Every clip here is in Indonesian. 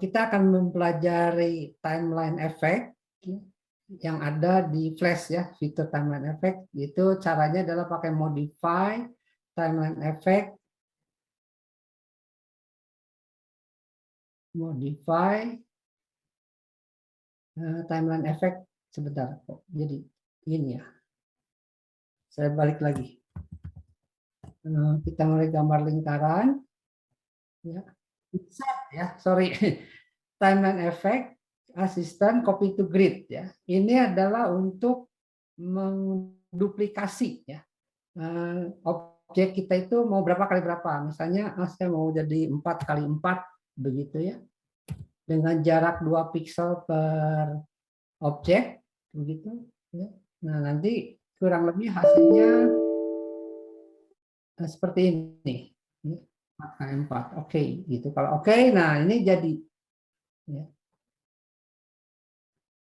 kita akan mempelajari timeline effect yang ada di Flash ya, fitur timeline effect. Itu caranya adalah pakai modify timeline effect, modify timeline effect sebentar kok. Jadi ini ya. Saya balik lagi. Kita mulai gambar lingkaran. Ya. Ya, sorry. Timeline effect, asisten copy to grid ya. Ini adalah untuk menduplikasi ya. Objek kita itu mau berapa kali berapa. Misalnya saya mau jadi 4 kali 4 begitu ya. Dengan jarak 2 piksel per objek begitu ya. Nah, nanti kurang lebih hasilnya seperti ini. 4 kali 4. Oke, gitu. Kalau oke, nah ini jadi ya.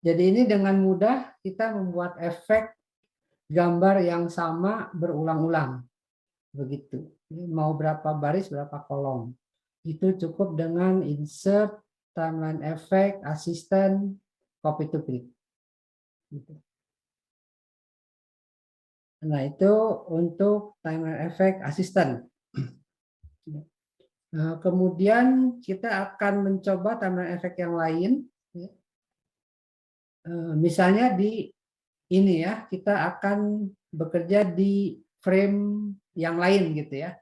Jadi ini dengan mudah kita membuat efek gambar yang sama berulang-ulang. Begitu. Mau berapa baris, berapa kolom. Itu cukup dengan insert, timeline effect, assistant, copy to grid. Gitu. Nah, itu untuk timeline effect assistant. Nah, kemudian kita akan mencoba timeline effect yang lain. Misalnya di ini ya, kita akan bekerja di frame yang lain gitu ya.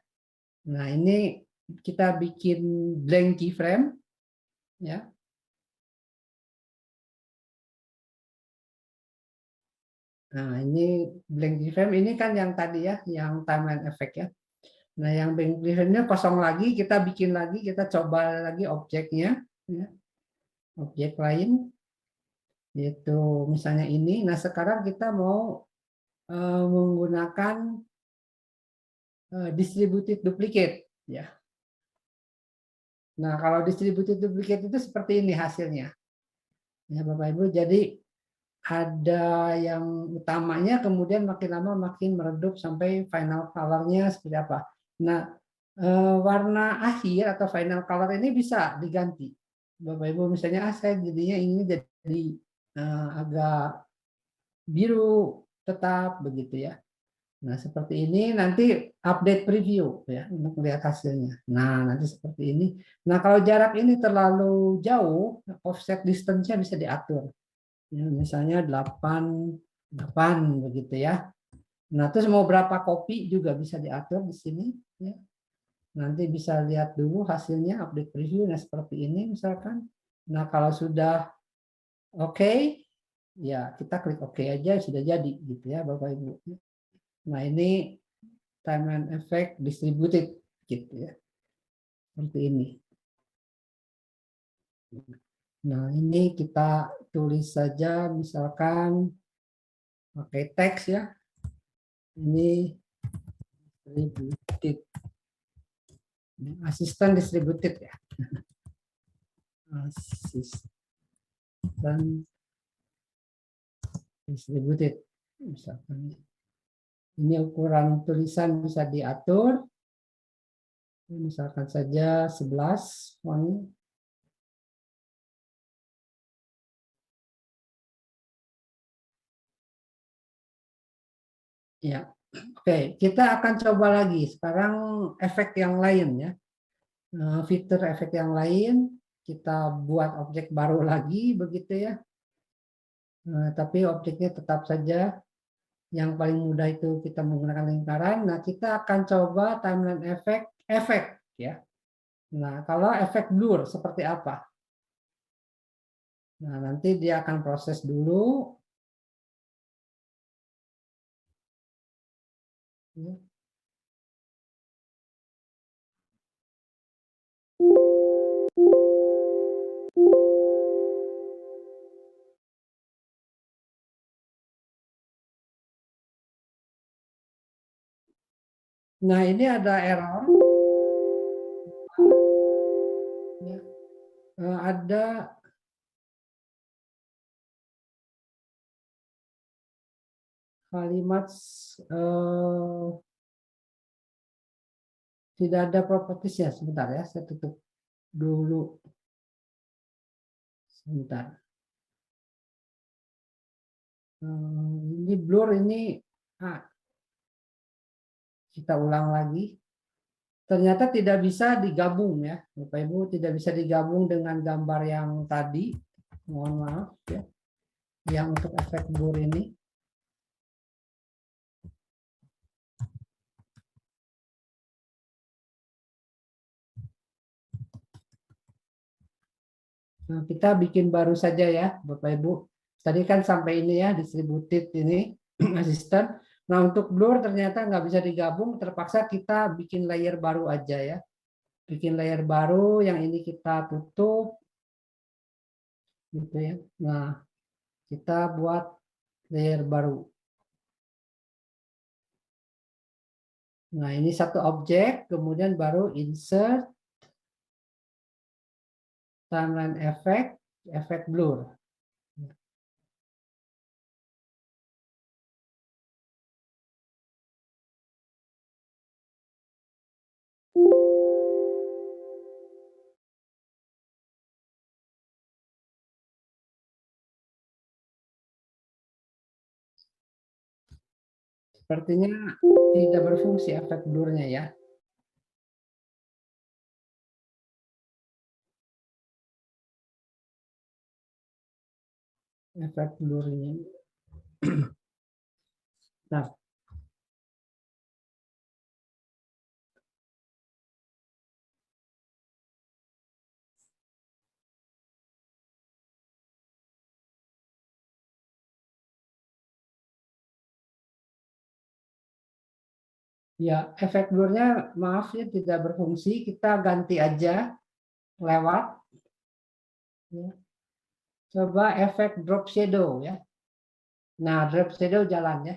Nah, ini kita bikin blank keyframe ya. Nah, ini blank keyframe ini kan yang tadi ya, yang timeline effect ya. Nah, yang blank keyframe-nya kosong lagi, kita bikin lagi, kita coba lagi objeknya ya. Objek lain yaitu misalnya ini. Nah, sekarang kita mau menggunakan distributed duplicate ya. Nah, kalau distributed duplicate itu seperti ini hasilnya. Ya, Bapak Ibu, jadi ada yang utamanya, kemudian makin lama makin meredup sampai final color-nya seperti apa. Nah, warna akhir atau final color ini bisa diganti. Bapak Ibu, misalnya saya jadinya ini jadi agak biru tetap begitu ya. Nah, seperti ini nanti update preview ya untuk melihat hasilnya. Nah, nanti seperti ini. Nah, kalau jarak ini terlalu jauh, offset distance-nya bisa diatur. Ya, misalnya 8 begitu ya. Nah, terus mau berapa kopi juga bisa diatur di sini ya. Nanti bisa lihat dulu hasilnya update preview. Nah, seperti ini misalkan. Nah, kalau sudah oke, ya kita klik oke aja sudah jadi gitu ya Bapak Ibu. Nah, ini timeline effect distributed gitu ya. Seperti ini. Nah, ini kita tulis saja misalkan pakai teks ya. Ini distributed. Asisten distributed ya. Asisten distributed. Misalkan ini ukuran tulisan bisa diatur. Misalkan saja 11 font. Ya. Oke, kita akan coba lagi sekarang efek yang lain ya. Fitur efek yang lain, kita buat objek baru lagi begitu ya. Tapi objeknya tetap saja yang paling mudah itu kita menggunakan lingkaran. Nah, kita akan coba timeline efek ya. Nah, kalau efek blur seperti apa? Nah, nanti dia akan proses dulu. Nah, ini ada error. Ya. Ada kalimat tidak ada properties ya. Sebentar ya, saya tutup dulu. Sebentar. Ini blur ini kita ulang lagi. Ternyata tidak bisa digabung ya, Bapak Ibu, tidak bisa digabung dengan gambar yang tadi. Mohon maaf ya. Yang untuk efek blur ini. Nah, kita bikin baru saja ya, Bapak Ibu. Tadi kan sampai ini ya, distributed ini, asisten. Nah, untuk blur ternyata nggak bisa digabung, terpaksa kita bikin layer baru aja ya. Bikin layer baru, yang ini kita tutup. Gitu ya. Nah, kita buat layer baru. Nah, ini satu objek, kemudian baru insert, timeline effect, efek blur. Sepertinya tidak berfungsi efek blurnya ya. Efek blurnya. Nah, ya, efek blurnya maaf ya tidak berfungsi. Kita ganti aja lewat. Ya. Coba efek drop shadow ya. Nah, drop shadow jalan ya.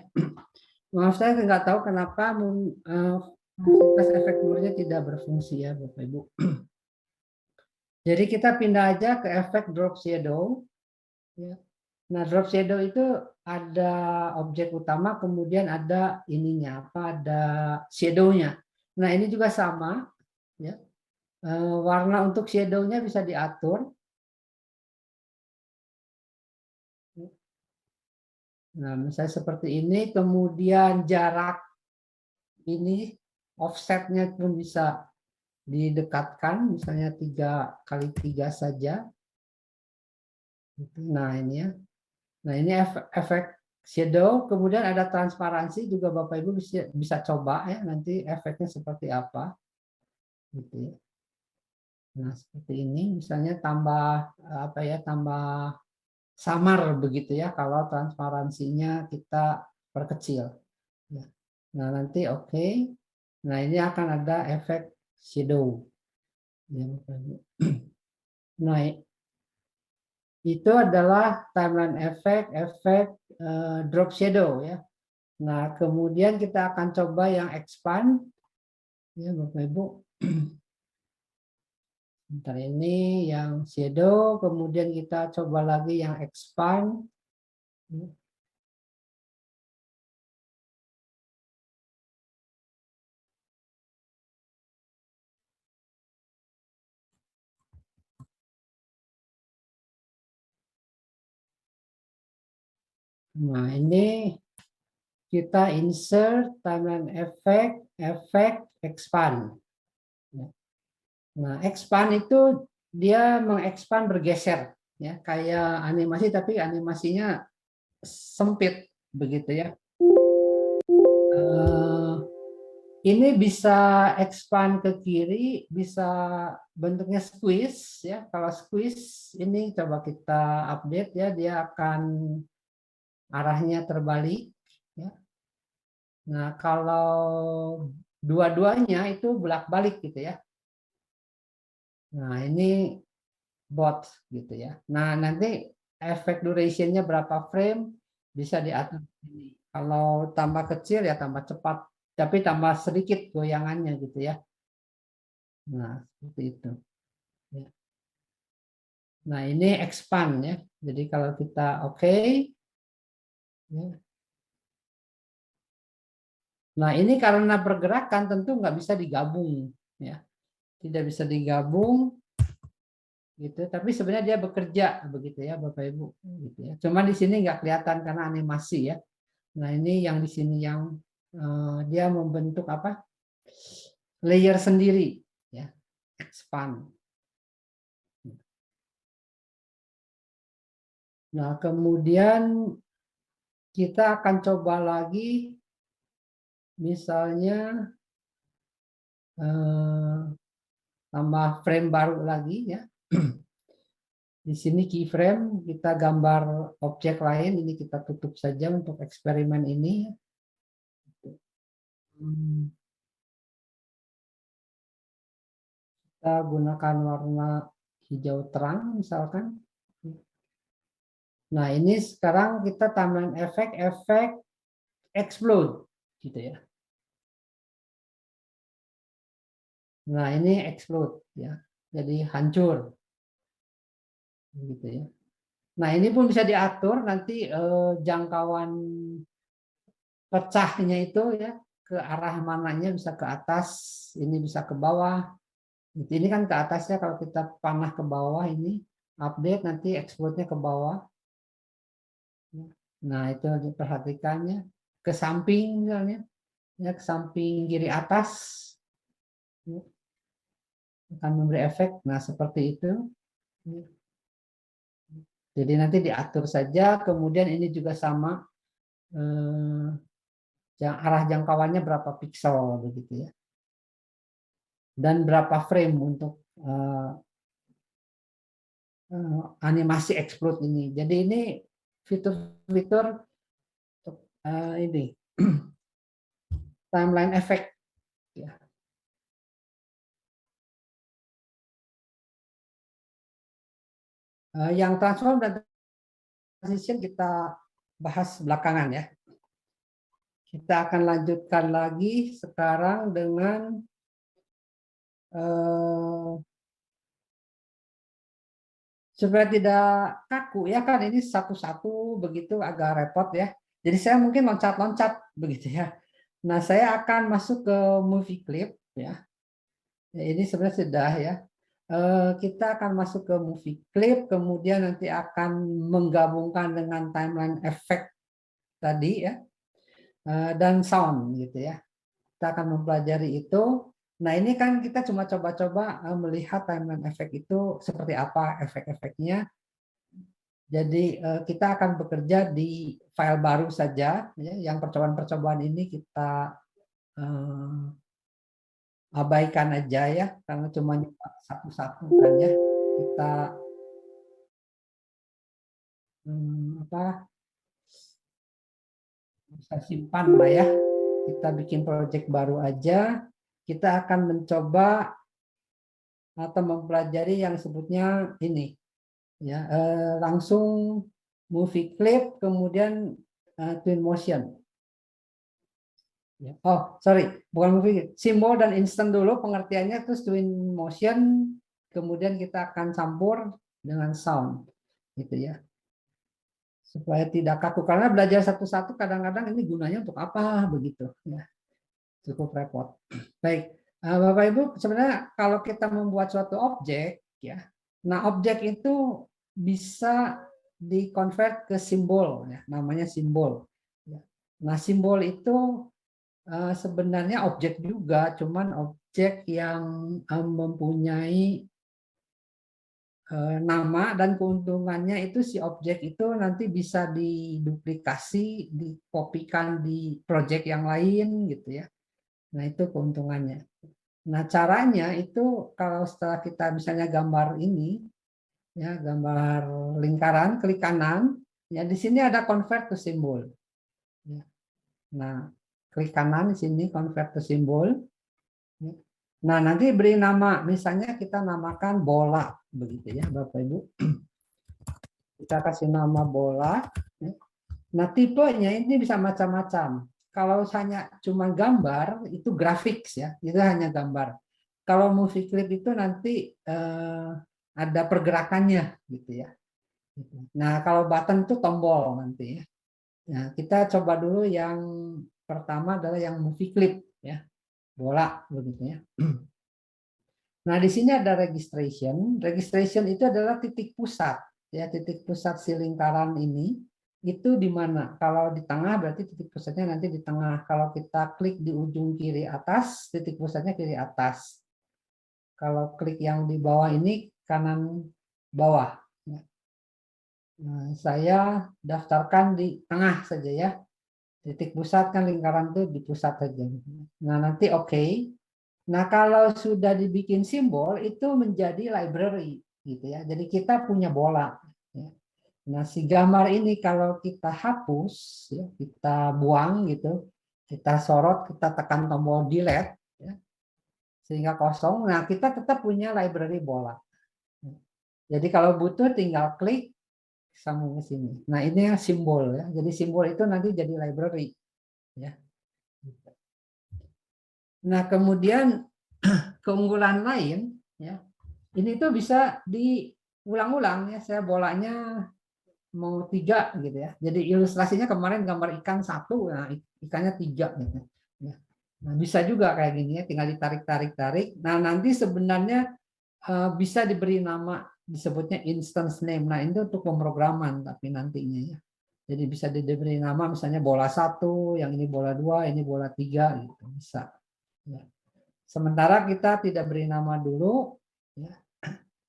Maaf saya nggak tahu kenapa fasilitas efek blurnya tidak berfungsi ya Bapak Ibu. Jadi kita pindah aja ke efek drop shadow. Ya. Nah, drop shadow itu ada objek utama, kemudian ada ininya, apa ada shadow-nya. Nah, ini juga sama, ya. Warna untuk shadow-nya bisa diatur. Nah, misalnya seperti ini, kemudian jarak ini, offset-nya pun bisa didekatkan, misalnya 3x3 saja. Nah, ini ya. Nah, ini efek shadow, kemudian ada transparansi juga Bapak Ibu bisa coba ya nanti efeknya seperti apa gitu ya. Nah, seperti ini misalnya tambah apa ya, tambah samar begitu ya kalau transparansinya kita perkecil ya. Nah, nanti oke. Nah, ini akan ada efek shadow ya, Bapak Ibu. Nah, itu adalah timeline effect, efek drop shadow ya. Nah, kemudian kita akan coba yang expand. Ya, Bapak Ibu. Bentar ini yang shadow, kemudian kita coba lagi yang expand. Nah, ini kita insert timeline effect, efek expand. Nah, expand itu dia mengekspan bergeser ya, kayak animasi tapi animasinya sempit begitu ya. Ini bisa expand ke kiri, bisa bentuknya squeeze ya. Kalau squeeze ini coba kita update ya, dia akan arahnya terbalik ya. Nah, kalau dua-duanya itu bolak-balik gitu ya. Nah, ini bot gitu ya. Nah, nanti efek durationnya berapa frame bisa diatur ini. Kalau tambah kecil ya tambah cepat, tapi tambah sedikit goyangannya gitu ya. Nah, seperti itu. Ya. Nah, ini expand ya. Jadi kalau kita oke, ya. Nah, ini karena pergerakan tentu nggak bisa digabung ya. Tidak bisa digabung. gitu. Tapi sebenarnya dia bekerja begitu ya Bapak Ibu, gitu ya. Cuma di sini nggak kelihatan karena animasi ya. Nah ini yang di sini yang dia membentuk apa? Layer sendiri, ya, expand. Nah kemudian kita akan coba lagi, misalnya tambah frame baru lagi ya. Di sini keyframe, kita gambar objek lain, ini kita tutup saja untuk eksperimen ini. Kita gunakan warna hijau terang misalkan. Nah ini sekarang kita tambahin efek explode gitu ya. Nah ini explode ya, jadi hancur gitu ya. Nah ini pun bisa diatur nanti jangkauan pecahnya itu ya, ke arah mananya, bisa ke atas, ini bisa ke bawah. Ini kan ke atasnya, kalau kita panah ke bawah ini update, nanti explode-nya ke bawah. Nah itu diperhatikannya, ke samping misalnya, ya ke samping kiri atas akan memberi efek. Nah seperti itu. Jadi nanti diatur saja. Kemudian ini juga sama, arah jangkauannya berapa piksel begitu ya, dan berapa frame untuk animasi explode ini. Jadi ini fitur-fitur ini timeline effect ya. Yang transform dan transition kita bahas belakangan ya. Kita akan lanjutkan lagi sekarang dengan supaya tidak kaku ya, kan ini satu-satu begitu agak repot ya. Jadi saya mungkin loncat-loncat begitu ya. Nah saya akan masuk ke movie clip ya. Ini sebenarnya sudah ya. Kita akan masuk ke movie clip, kemudian nanti akan menggabungkan dengan timeline effect tadi ya, dan sound gitu ya. Kita akan mempelajari itu. Nah ini kan kita cuma coba-coba melihat timeline effect itu seperti apa efek-efeknya. Jadi kita akan bekerja di file baru saja, ya. Yang percobaan-percobaan ini kita abaikan aja ya, karena cuma satu-satu kan ya. Kita apa, bisa simpan lah ya. Kita bikin project baru aja. Kita akan mencoba atau mempelajari yang sebutnya ini ya, langsung movie clip kemudian twin motion. Oh sorry, bukan movie, simbol dan instant dulu pengertiannya, terus twin motion, kemudian kita akan campur dengan sound gitu ya, supaya tidak kaku, karena belajar satu-satu kadang-kadang ini gunanya untuk apa begitu ya, cukup repot. Baik, Bapak Ibu, sebenarnya kalau kita membuat suatu objek ya, nah objek itu bisa dikonvert ke simbol ya, namanya simbol ya. Nah simbol itu sebenarnya objek juga, cuman objek yang mempunyai nama, dan keuntungannya itu si objek itu nanti bisa diduplikasi, dikopikan di project yang lain gitu ya. Nah itu keuntungannya. Nah caranya itu, kalau setelah kita misalnya gambar ini, ya gambar lingkaran, klik kanan, ya di sini ada convert to symbol. Ya. Nah klik kanan di sini convert to symbol. Nah nanti beri nama, misalnya kita namakan bola, begitu ya Bapak Ibu. Kita kasih nama bola. Nah tipenya ini bisa macam-macam. Kalau hanya cuma gambar itu grafis ya, itu hanya gambar. Kalau movie clip itu nanti ada pergerakannya gitu ya. Nah kalau button itu tombol nanti ya. Nah kita coba dulu yang pertama adalah yang movie clip ya, bola begitu ya. Nah, di sini ada registration. Registration itu adalah titik pusat, ya, titik pusat si lingkaran ini. Itu di mana? Kalau di tengah berarti titik pusatnya nanti di tengah. Kalau kita klik di ujung kiri atas, titik pusatnya kiri atas. Kalau klik yang di bawah ini kanan bawah. Nah, saya daftarkan di tengah saja ya. Titik pusat kan lingkaran itu di pusat saja. Nah, nanti oke. Nah, kalau sudah dibikin simbol itu menjadi library gitu ya. Jadi kita punya bola. Ya. Nah, si gambar ini kalau kita hapus, ya, kita buang gitu, kita sorot, kita tekan tombol delete, ya, sehingga kosong. Nah, kita tetap punya library bola. Jadi kalau butuh tinggal klik sambung ke sini. Nah, ini yang simbol ya. Jadi simbol itu nanti jadi library ya. Nah, kemudian keunggulan lain ya. Ini tuh bisa diulang-ulang ya. Saya bolanya mau 3 gitu ya. Jadi ilustrasinya kemarin gambar ikan 1, nah ikannya 3 gitu. Ya. Nah, bisa juga kayak gini ya, tinggal ditarik. Nah, nanti sebenarnya bisa diberi nama, disebutnya instance name. Nah, ini untuk pemrograman tapi nantinya ya. Jadi bisa diberi nama misalnya bola 1, yang ini bola 2, ini bola 3 gitu bisa. Ya. Sementara kita tidak beri nama dulu ya.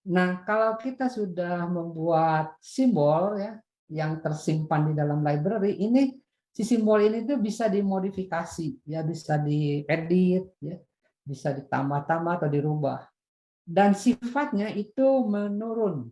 Nah, kalau kita sudah membuat simbol ya yang tersimpan di dalam library ini, si simbol ini tuh bisa dimodifikasi ya, bisa diedit ya, bisa ditambah-tambah atau dirubah. Dan sifatnya itu menurun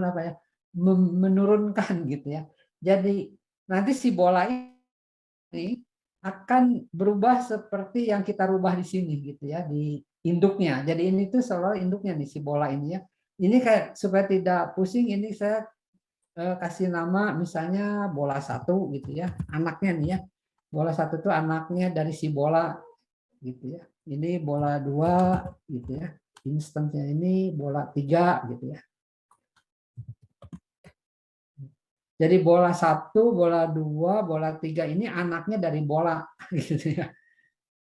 apa ya? Menurunkan gitu ya. Jadi nanti si bola ini akan berubah seperti yang kita rubah di sini gitu ya, di induknya. Jadi ini tuh selalu induknya nih si bola ini ya. Ini kayak supaya tidak pusing, ini saya kasih nama misalnya bola 1 gitu ya, anaknya nih ya. Bola 1 itu anaknya dari si bola gitu ya. Ini bola 2 gitu ya. Instannya ini bola 3 gitu ya. Jadi bola 1, bola 2, bola 3 ini anaknya dari bola gitu ya.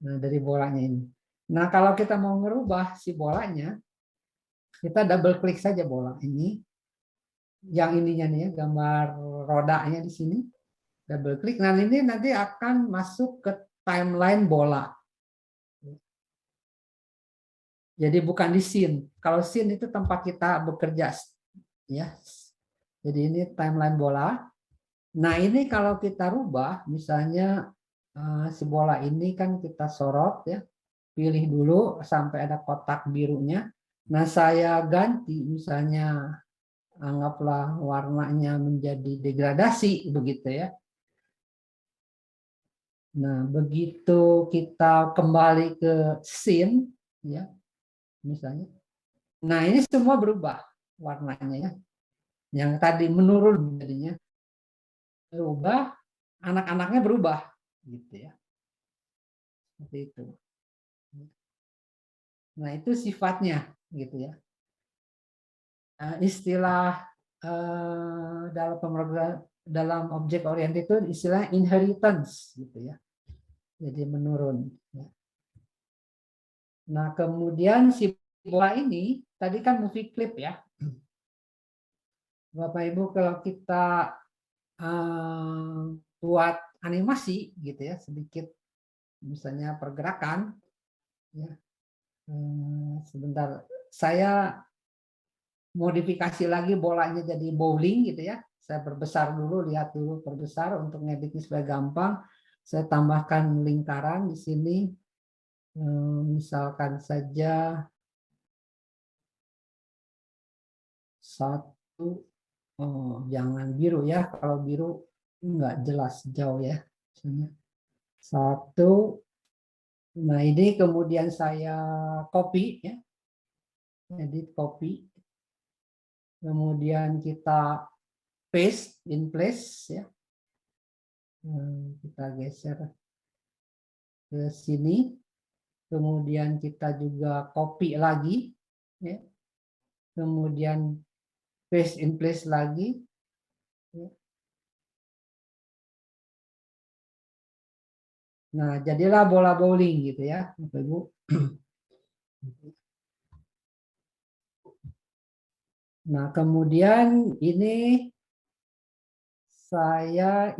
Nah, dari bolanya ini. Nah, kalau kita mau ngerubah si bolanya, kita double klik saja bola ini. Yang ininya nih ya, gambar rodanya di sini. Double klik. Nah, ini nanti akan masuk ke timeline bola. Jadi bukan di scene. Kalau scene itu tempat kita bekerja ya. Jadi ini timeline bola. Nah, ini kalau kita rubah, misalnya si bola ini kan kita sorot ya, pilih dulu sampai ada kotak birunya. Nah, saya ganti misalnya anggaplah warnanya menjadi degradasi begitu ya. Nah, begitu kita kembali ke scene ya, misalnya. Nah, ini semua berubah warnanya ya. Yang tadi menurun jadinya berubah, anak-anaknya berubah gitu ya. Seperti itu. Nah, itu sifatnya gitu ya. Istilah dalam pemrograman dalam objek oriented itu istilah inheritance gitu ya. Jadi menurun. Ya. Nah, kemudian si bola ini tadi kan movie clip ya. Bapak Ibu kalau kita buat animasi gitu ya, sedikit misalnya pergerakan ya. Sebentar saya modifikasi lagi bolanya jadi bowling gitu ya. Saya perbesar dulu, lihat dulu perbesar untuk ngeditnya supaya gampang. Saya tambahkan lingkaran di sini. Misalkan saja 1, oh, jangan biru ya. Kalau biru nggak jelas jauh ya. 1. Nah, ini kemudian saya copy ya. Edit copy. Kemudian kita paste in place ya. Kita geser ke sini. Kemudian kita juga copy lagi ya. Kemudian paste in place lagi ya. Nah, jadilah bola bowling gitu ya, Bapak Ibu. Nah, kemudian ini saya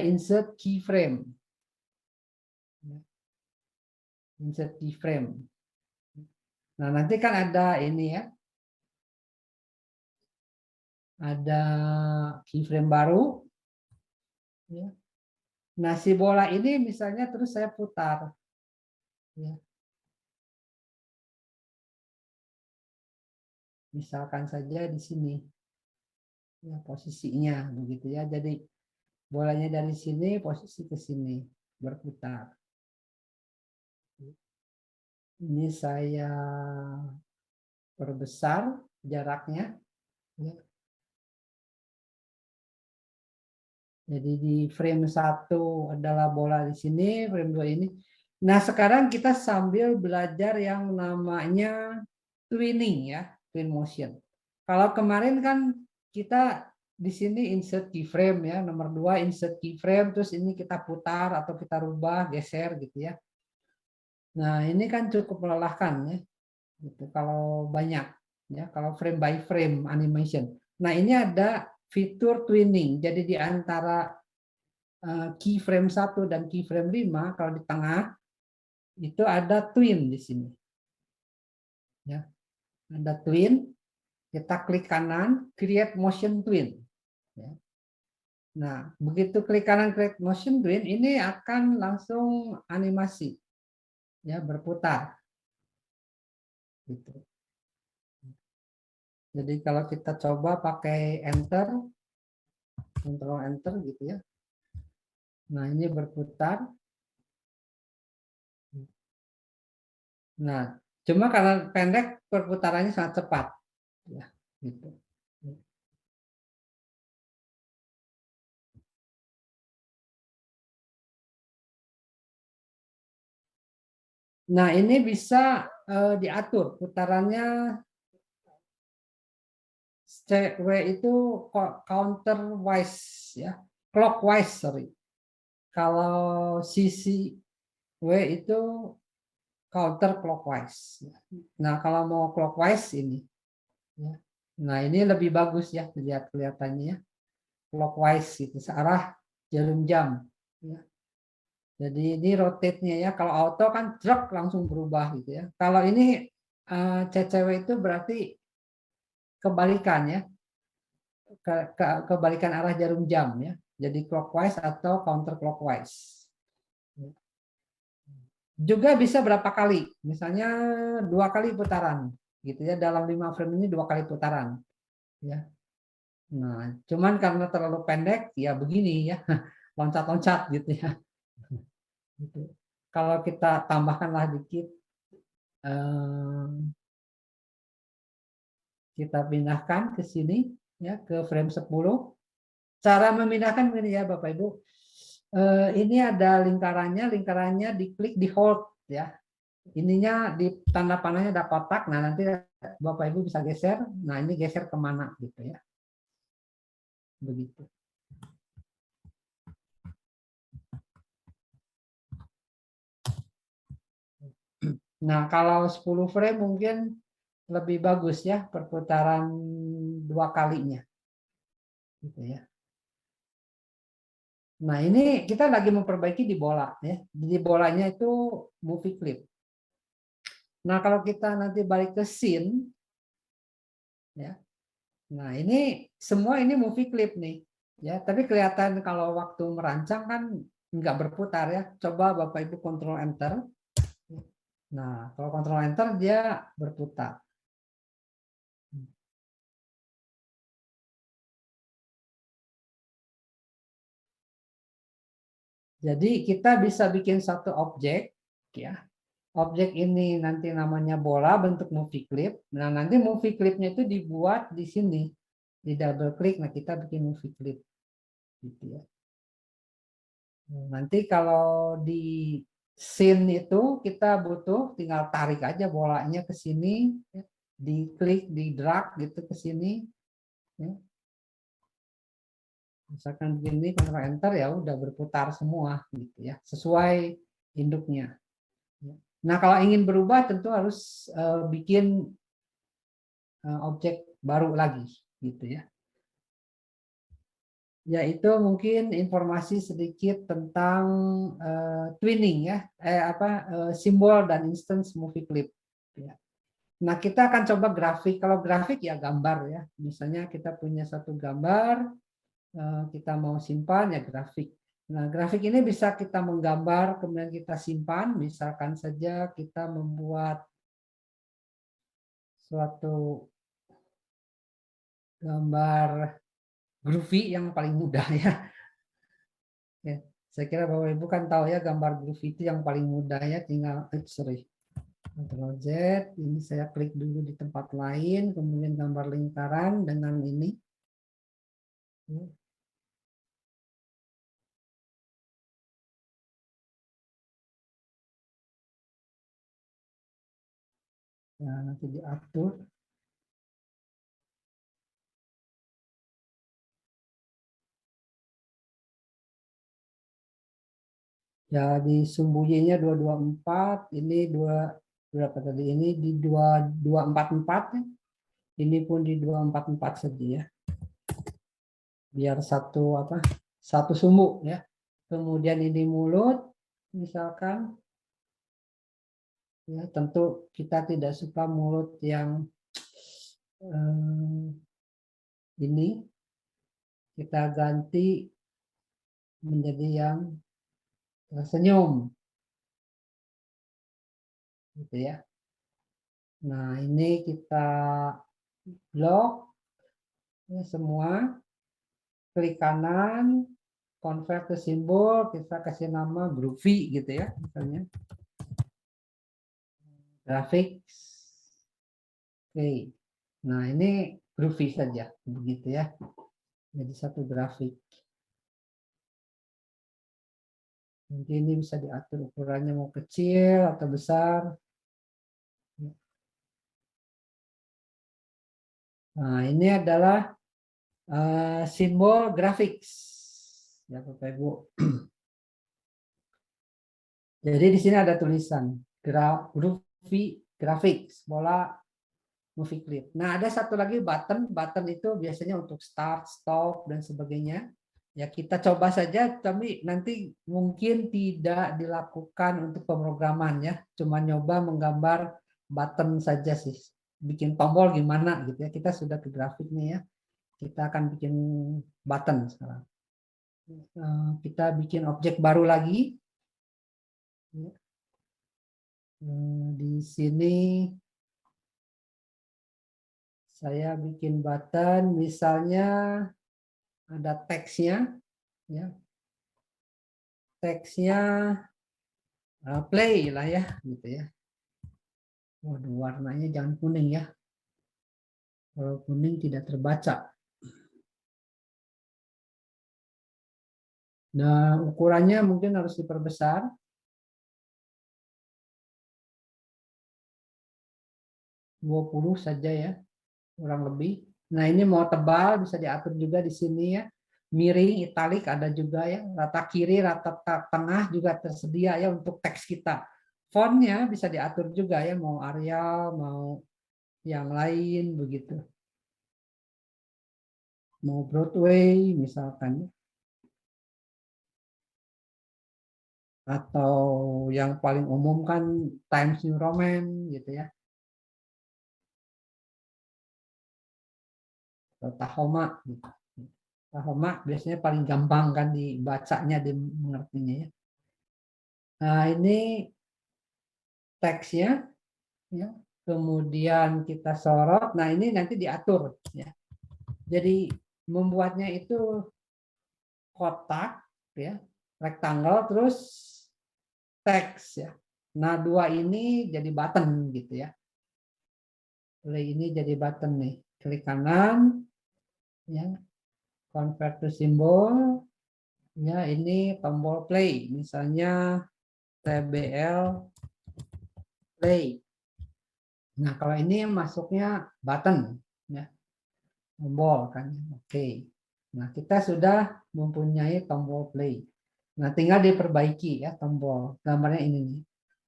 insert keyframe. Insert keyframe. Nah, nanti kan ada ini ya. Ada keyframe baru. Ya. Nah, si bola ini misalnya terus saya putar. Ya. Misalkan saja di sini. Ya, posisinya begitu ya. Jadi bolanya dari sini, posisi ke sini. Berputar. Ini saya perbesar jaraknya. Ya. Jadi di frame 1 adalah bola di sini, frame 2 ini. Nah, sekarang kita sambil belajar yang namanya twinning ya, twin motion. Kalau kemarin kan kita di sini insert keyframe ya, nomor 2 insert keyframe, terus ini kita putar atau kita rubah, geser gitu ya. Nah, ini kan cukup melelahkan ya. Gitu. Kalau banyak ya, kalau frame by frame animation. Nah, ini ada fitur twinning. Jadi di antara keyframe 1 dan keyframe 5, kalau di tengah itu ada twin di sini. Ya. Ada twin, kita klik kanan, create motion twin. Ya. Nah, begitu klik kanan create motion twin, ini akan langsung animasi. Ya, berputar. Gitu. Jadi kalau kita coba pakai enter, control enter gitu ya. Nah, ini berputar. Nah, cuma karena pendek perputarannya sangat cepat. Ya, gitu. Nah, ini bisa diatur putarannya. W itu counterwise ya, clockwise sorry. Kalau sisi W itu counter clockwise. Nah, kalau mau clockwise ini. Ya. Nah, ini lebih bagus ya lihat kelihatannya ya. Clockwise itu searah jarum jam. Ya. Jadi ini rotate-nya ya. Kalau auto kan truk langsung berubah gitu ya. Kalau ini CCW itu berarti kebalikan ya. Kebalikan arah jarum jam ya. Jadi clockwise atau counter clockwise. Juga bisa berapa kali, misalnya 2 kali putaran, gitu ya. Dalam 5 frame ini 2 kali putaran, ya. Nah, cuman karena terlalu pendek, ya begini ya, loncat-loncat gitu ya. Gitu. Kalau kita tambahkanlah dikit, kita pindahkan ke sini, ya, ke frame 10. Cara memindahkan begini ya, Bapak Ibu. Ini ada lingkarannya, lingkarannya diklik di hold ya. Ininya di tanda panahnya ada kotak. Nah, nanti Bapak Ibu bisa geser. Nah, ini geser kemana gitu ya. Begitu. Nah, kalau 10 frame mungkin lebih bagus ya perputaran 2 kalinya. Gitu ya. Nah, ini kita lagi memperbaiki di bola ya. Di bolanya itu movie clip. Nah, kalau kita nanti balik ke scene ya. Nah, ini semua ini movie clip nih. Ya, tapi kelihatan kalau waktu merancang kan nggak berputar ya. Coba Bapak Ibu kontrol enter. Nah, kalau kontrol enter dia berputar. Jadi kita bisa bikin satu objek ya. Objek ini nanti namanya bola bentuk movie clip. Nah, nanti movie clipnya itu dibuat di sini. Di double klik, nah kita bikin movie clip gitu ya. Nanti kalau di scene itu kita butuh tinggal tarik aja bolanya ke sini, ya. Diklik, di drag gitu ke sini. Ya. Misalkan begini, kontrol enter ya udah berputar semua gitu ya, sesuai induknya. Nah, kalau ingin berubah tentu harus bikin objek baru lagi, gitu ya. Yaitu mungkin informasi sedikit tentang twinning ya, simbol dan instance movie clip. Ya. Nah, kita akan coba grafik. Kalau grafik ya gambar ya. Misalnya kita punya satu gambar, kita mau simpan ya grafik. Nah, grafik ini bisa kita menggambar, kemudian kita simpan. Misalkan saja kita membuat suatu gambar groovy yang paling mudah ya. Ya, saya kira Bapak Ibu kan tahu ya gambar groovy itu yang paling mudah ya, tinggal Ctrl Z, ini saya klik dulu di tempat lain, kemudian gambar lingkaran dengan ini. Nah, nanti diatur. Jadi sembunyinya 224, ini berapa tadi? Ini di 2244 ya. Ini pun di 244 saja ya. Biar satu sumbu ya. Kemudian ini mulut misalkan ya, tentu kita tidak suka mulut yang ini, kita ganti menjadi yang tersenyum gitu ya. Nah, ini kita blok ya, semua, klik kanan, convert ke simbol, kita kasih nama groovy gitu ya, misalnya graphics. Oke. Nah, ini groovy saja begitu ya. Jadi satu grafik. Nanti ini bisa diatur ukurannya mau kecil atau besar. Nah, ini adalah simbol graphics. Ya, Bapak Ibu. Jadi di sini ada tulisan groovy graphics, bola movie clip. Nah, ada satu lagi button. Button itu biasanya untuk start, stop, dan sebagainya. Ya, kita coba saja, tapi nanti mungkin tidak dilakukan untuk pemrograman ya. Cuma nyoba menggambar button saja sih. Bikin tombol gimana gitu ya. Kita sudah ke grafik nih ya. Kita akan bikin button sekarang. Kita bikin objek baru lagi. Di sini saya bikin button, misalnya ada teksnya, ya, teksnya play lah ya, gitu ya. Waduh, warnanya jangan kuning ya, kalau kuning tidak terbaca. Nah, ukurannya mungkin harus diperbesar. 20 saja ya, kurang lebih. Nah, ini mau tebal bisa diatur juga di sini ya. Miring, italik ada juga ya. Rata kiri, rata tengah juga tersedia ya untuk teks kita. Fontnya bisa diatur juga ya, mau Arial, mau yang lain begitu. Mau Broadway misalkan. Atau yang paling umum kan Times New Roman gitu ya. Atau Tahoma gitu. Tahoma biasanya paling gampang kan dibacanya, dimengertinya ya. Nah, ini teksnya ya. Kemudian kita sorot. Nah, ini nanti diatur ya. Jadi membuatnya itu kotak ya, rectangle terus teks ya. Nah, dua ini jadi button gitu ya. Play ini jadi button nih. Klik kanan ya, convert to symbol ya, ini tombol play misalnya TBL play. Nah, kalau ini masuknya button ya, tombol kan. Oke. Nah, kita sudah mempunyai tombol play. Nah, tinggal diperbaiki ya tombol. Gambarnya ini nih.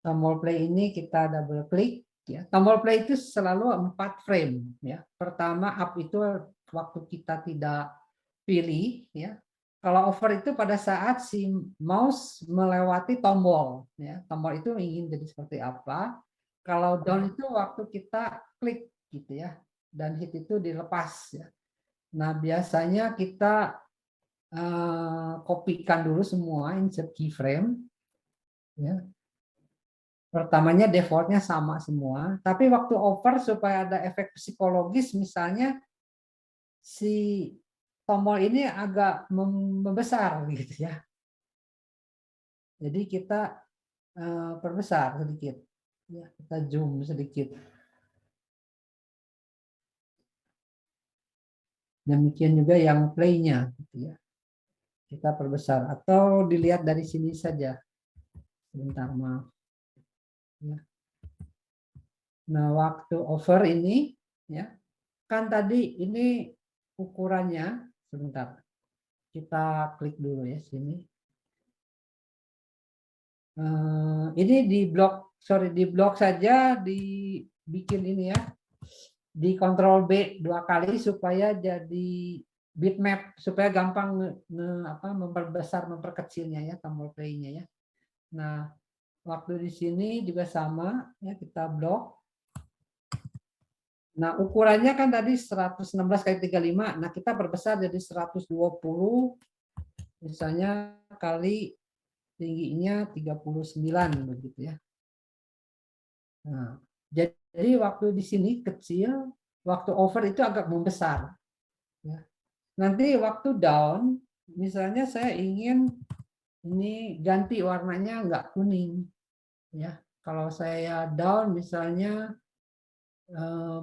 Tombol play ini kita double klik. Ya. Tombol play itu selalu 4 frame. Ya. Pertama up itu waktu kita tidak pilih. Ya. Kalau over itu pada saat si mouse melewati tombol. Ya. Tombol itu ingin jadi seperti apa. Kalau down itu waktu kita klik gitu ya. Dan hit itu dilepas. Ya. Nah biasanya kita kopikan dulu semua insert keyframe. Ya. Pertamanya defaultnya sama semua, tapi waktu over supaya ada efek psikologis, misalnya si tombol ini agak membesar gitu ya. Jadi kita perbesar sedikit, ya, kita zoom sedikit. Demikian juga yang play-nya, gitu ya. Kita perbesar atau dilihat dari sini saja. Sebentar, maaf. Ya. Nah, waktu over ini, ya, kan tadi ini ukurannya, sebentar, kita klik dulu ya sini. Ini di blok saja, dibikin ini ya, di Ctrl B 2 kali supaya jadi bitmap, supaya gampang memperbesar, memperkecilnya ya tombol play-nya ya. Nah, waktu di sini juga sama ya, kita blok. Nah, ukurannya kan tadi 116 kali 35. Nah, kita perbesar jadi 120 misalnya kali tingginya 39 begitu ya. Nah, jadi waktu di sini kecil, waktu over itu agak membesar. Ya. Nanti waktu down, misalnya saya ingin ini ganti warnanya nggak kuning. Ya, kalau saya down misalnya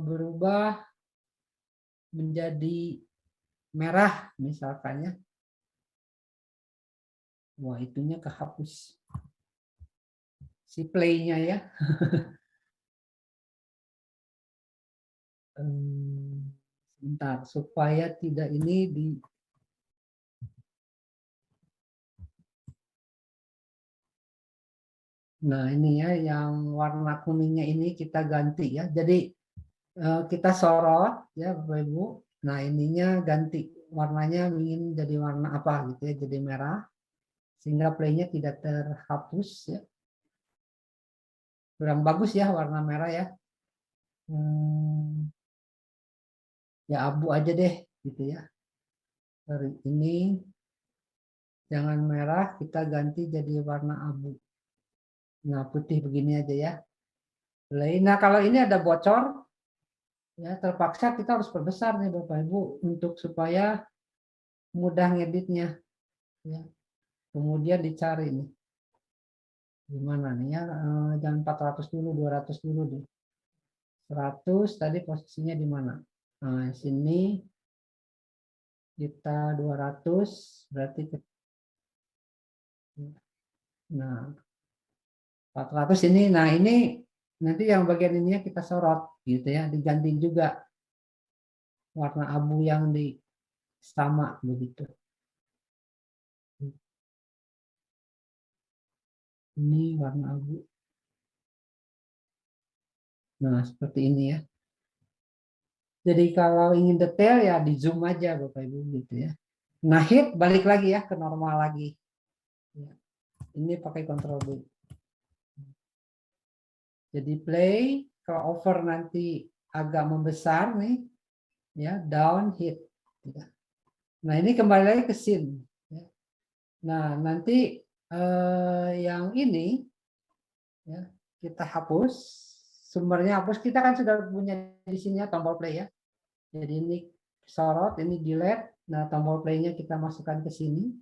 berubah menjadi merah misalkan ya. Wah, itunya kehapus. Si play-nya ya. Sebentar, supaya tidak ini di Nah, ini ya yang warna kuningnya ini kita ganti ya. Jadi kita sorot ya Bapak Ibu. Nah, ininya ganti warnanya ingin jadi warna apa gitu ya, jadi merah sehingga play-nya tidak terhapus ya. Kurang bagus ya warna merah ya. Ya abu aja deh gitu ya. Dari ini jangan merah, kita ganti jadi warna abu. Nah, putih begini aja ya. Nah, kalau ini ada bocor, ya terpaksa kita harus perbesar nih Bapak Ibu untuk supaya mudah ngeditnya. Ya. Kemudian dicari nih. Gimana nih ya? Jangan 400 dulu, 200 dulu deh. 100 tadi posisinya di mana? Nah, sini kita 200 berarti nah 400 ini. Nah, ini nanti yang bagian ininya kita sorot gitu ya, diganti juga warna abu yang di sama begitu. Ini warna abu. Nah, seperti ini ya. Jadi kalau ingin detail ya di zoom aja Bapak Ibu gitu ya. Nah, hit balik lagi ya ke normal lagi. Ya. Ini pakai Ctrl B. Jadi play, kalau over nanti agak membesar nih, ya down hit. Nah ini kembali lagi ke scene. Nah nanti yang ini ya, kita hapus, sumbernya hapus. Kita kan sudah punya di sini ya tombol play ya. Jadi ini sorot, ini delete. Nah tombol playnya kita masukkan ke sini.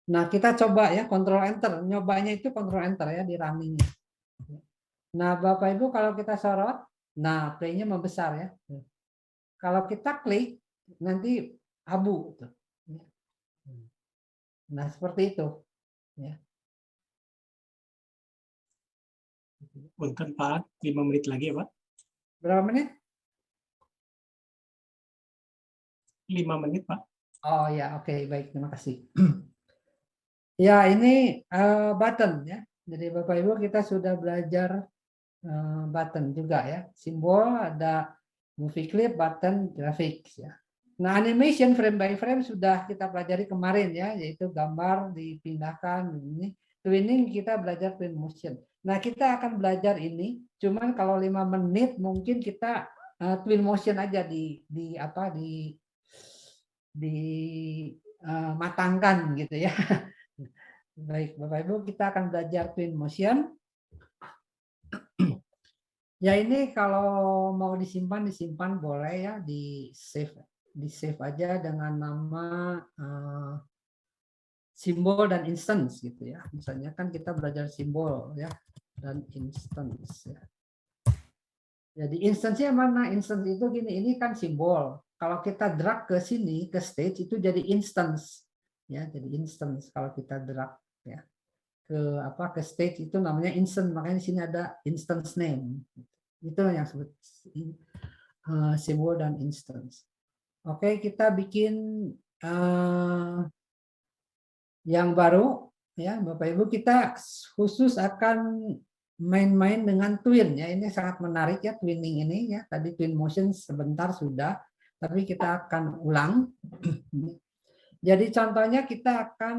Nah kita coba ya, Ctrl Enter. Nyobanya itu Ctrl Enter ya di runningnya. Nah, Bapak Ibu kalau kita sorot, nah play-nya membesar ya. Kalau kita klik, nanti abu. Nah, seperti itu. Ya. Punten Pak, 5 menit lagi ya Pak. Berapa menit? 5 menit Pak. Oh ya, oke, baik, terima kasih. Ya, ini button ya. Jadi Bapak Ibu kita sudah belajar button juga ya. Simbol ada movie clip, button, graphics ya. Nah, animation frame by frame sudah kita pelajari kemarin ya, yaitu gambar dipindahkan ini. Twinning kita belajar twin motion. Nah, kita akan belajar ini, cuman kalau 5 menit mungkin kita twin motion aja matangkan gitu ya. Baik, Bapak Ibu, kita akan belajar twin motion. Ya ini kalau mau disimpan boleh ya, di save aja dengan nama simbol dan instance gitu ya. Misalnya kan kita belajar simbol ya dan instance ya. Jadi instance-nya mana? Instance itu gini, ini kan simbol. Kalau kita drag ke sini ke stage itu jadi instance ya, jadi instance kalau kita drag ya ke stage itu namanya instance, makanya di sini ada instance name. Itu yang disebut simbol dan instance. Oke, kita bikin yang baru ya Bapak Ibu, kita khusus akan main-main dengan twin ya. Ini sangat menarik ya, twinning ini ya. Tadi twin motion sebentar sudah, tapi kita akan ulang. Jadi contohnya kita akan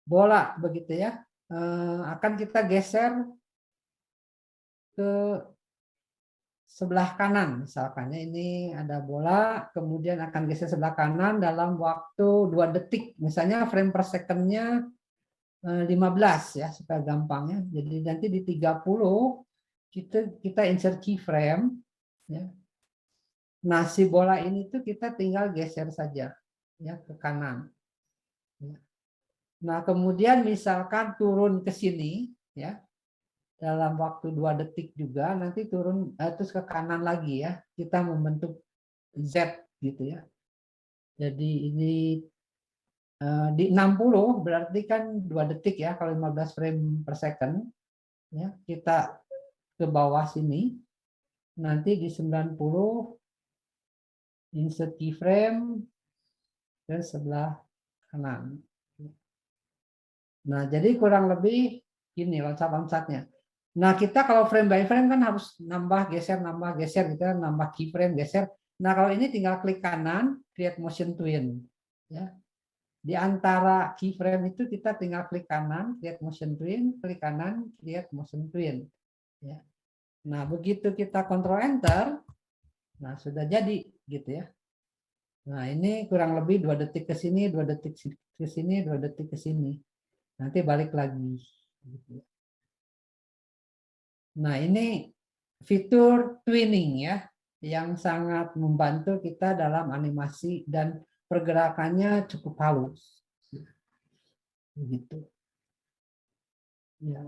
bola begitu ya. Akan kita geser ke sebelah kanan misalkan ya, ini ada bola kemudian akan geser sebelah kanan dalam waktu 2 detik misalnya, frame per second-nya 15 ya supaya gampang ya. Jadi nanti di 30 kita insert keyframe ya. Nah, si bola ini tuh kita tinggal geser saja ya ke kanan. Nah, kemudian misalkan turun ke sini ya. Dalam waktu 2 detik juga nanti turun terus ke kanan lagi ya. Kita membentuk Z gitu ya. Jadi ini di 60 berarti kan 2 detik ya kalau 15 frame per second ya. Kita ke bawah sini. Nanti di 90 insert keyframe ke sebelah kanan. Nah, jadi kurang lebih ini loncat-loncatnya. Nah, kita kalau frame by frame kan harus nambah geser gitu kan, nambah keyframe geser. Nah, kalau ini tinggal klik kanan, create motion twin. Ya. Di antara keyframe itu kita tinggal klik kanan, create motion twin, klik kanan, create motion twin. Ya. Nah, begitu kita control enter, nah sudah jadi gitu ya. Nah, ini kurang lebih 2 detik ke sini, 2 detik ke sini, 2 detik ke sini. Nanti balik lagi. Gitu. Nah, ini fitur twinning ya, yang sangat membantu kita dalam animasi dan pergerakannya cukup halus. Begitu. Ya.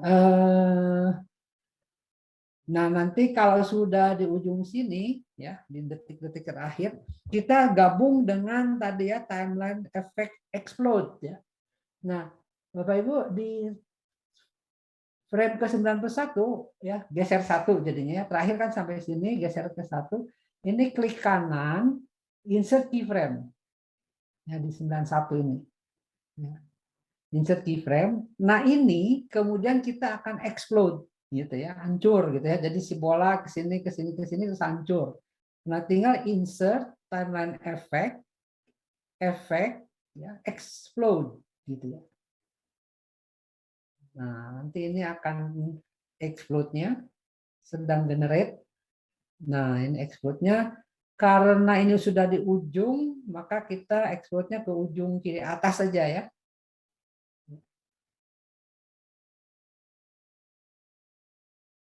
Nah, nanti kalau sudah di ujung sini, ya di detik-detik terakhir, kita gabung dengan tadi ya timeline effect explode ya. Nah, Bapak Ibu di frame ke-91 ya, geser 1 jadinya ya. Terakhir kan sampai sini geser ke 1. Ini klik kanan, insert keyframe. Ya di 91 ini. Ya. Insert keyframe. Nah, ini kemudian kita akan explode gitu ya, hancur gitu ya. Jadi si bola ke sini terus hancur. Nah, tinggal insert timeline effect ya, explode gitu ya. Nah, nanti ini akan explode-nya sedang generate. Nah, ini explode-nya karena ini sudah di ujung, maka kita explode-nya ke ujung kiri atas saja ya.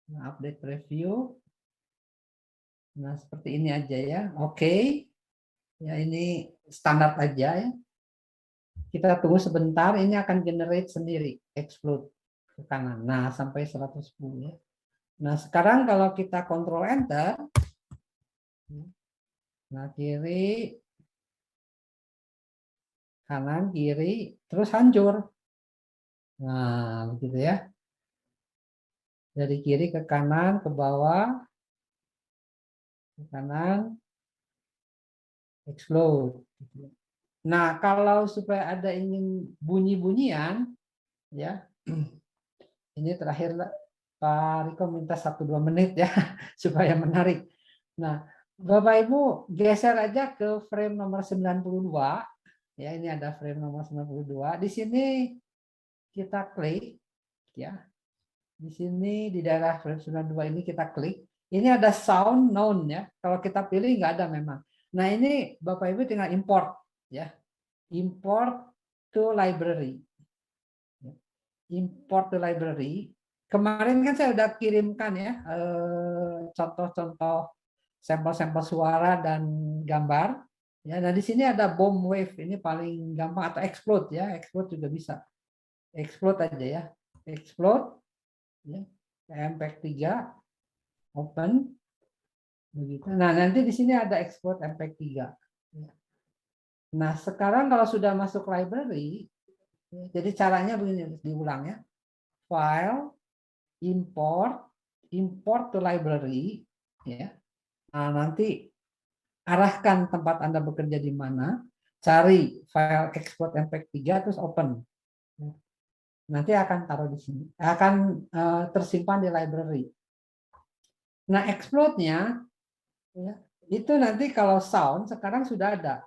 Nah, update preview. Nah, seperti ini aja ya. Oke. Ya, ini standar aja ya. Kita tunggu sebentar, ini akan generate sendiri, explode ke kanan. Nah, sampai 110 ya. Nah, sekarang kalau kita control enter, nah kiri, kanan, kiri, terus hancur. Nah, begitu ya. Dari kiri ke kanan, ke bawah, ke kanan, explode. Nah, kalau supaya ada ingin bunyi-bunyian, ya, ini terakhir Pak Riko minta 1-2 menit ya, supaya menarik. Nah, Bapak Ibu geser aja ke frame nomor 92. Ya, ini ada frame nomor 92. Di sini kita klik, ya. Di sini di daerah frame 92 ini kita klik. Ini ada sound known ya. Kalau kita pilih nggak ada memang. Nah, ini Bapak Ibu tinggal import ya. Import to library. Import to library. Kemarin kan saya udah kirimkan ya contoh-contoh sampel-sampel suara dan gambar. Ya, nah di sini ada bomb wave, ini paling gampang, atau explode ya, explode juga bisa. Explode aja ya, explode, ya. MP3, open, begitu. Nah nanti di sini ada explode MP3. Nah sekarang kalau sudah masuk library, jadi caranya begini, diulang ya. File, import to library, ya. Nah, nanti arahkan tempat Anda bekerja di mana, cari file export MP3 terus open. Nanti akan taruh di sini, akan tersimpan di library. Nah, explode-nya ya, itu nanti kalau sound sekarang sudah ada.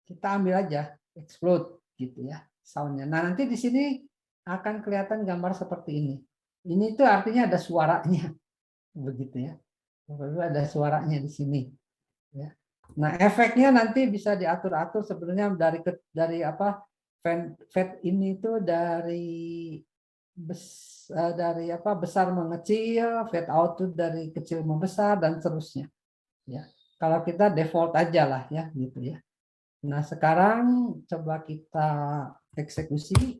Kita ambil aja explode gitu ya soundnya. Nah, nanti di sini akan kelihatan gambar seperti ini. Ini tuh artinya ada suaranya, begitu ya. Ada suaranya di sini. Ya. Nah, efeknya nanti bisa diatur-atur sebenarnya dari apa? Fade ini itu dari apa? Besar mengecil, fade out itu dari kecil membesar dan seterusnya. Ya. Kalau kita default aja lah ya, gitu ya. Nah, sekarang coba kita eksekusi.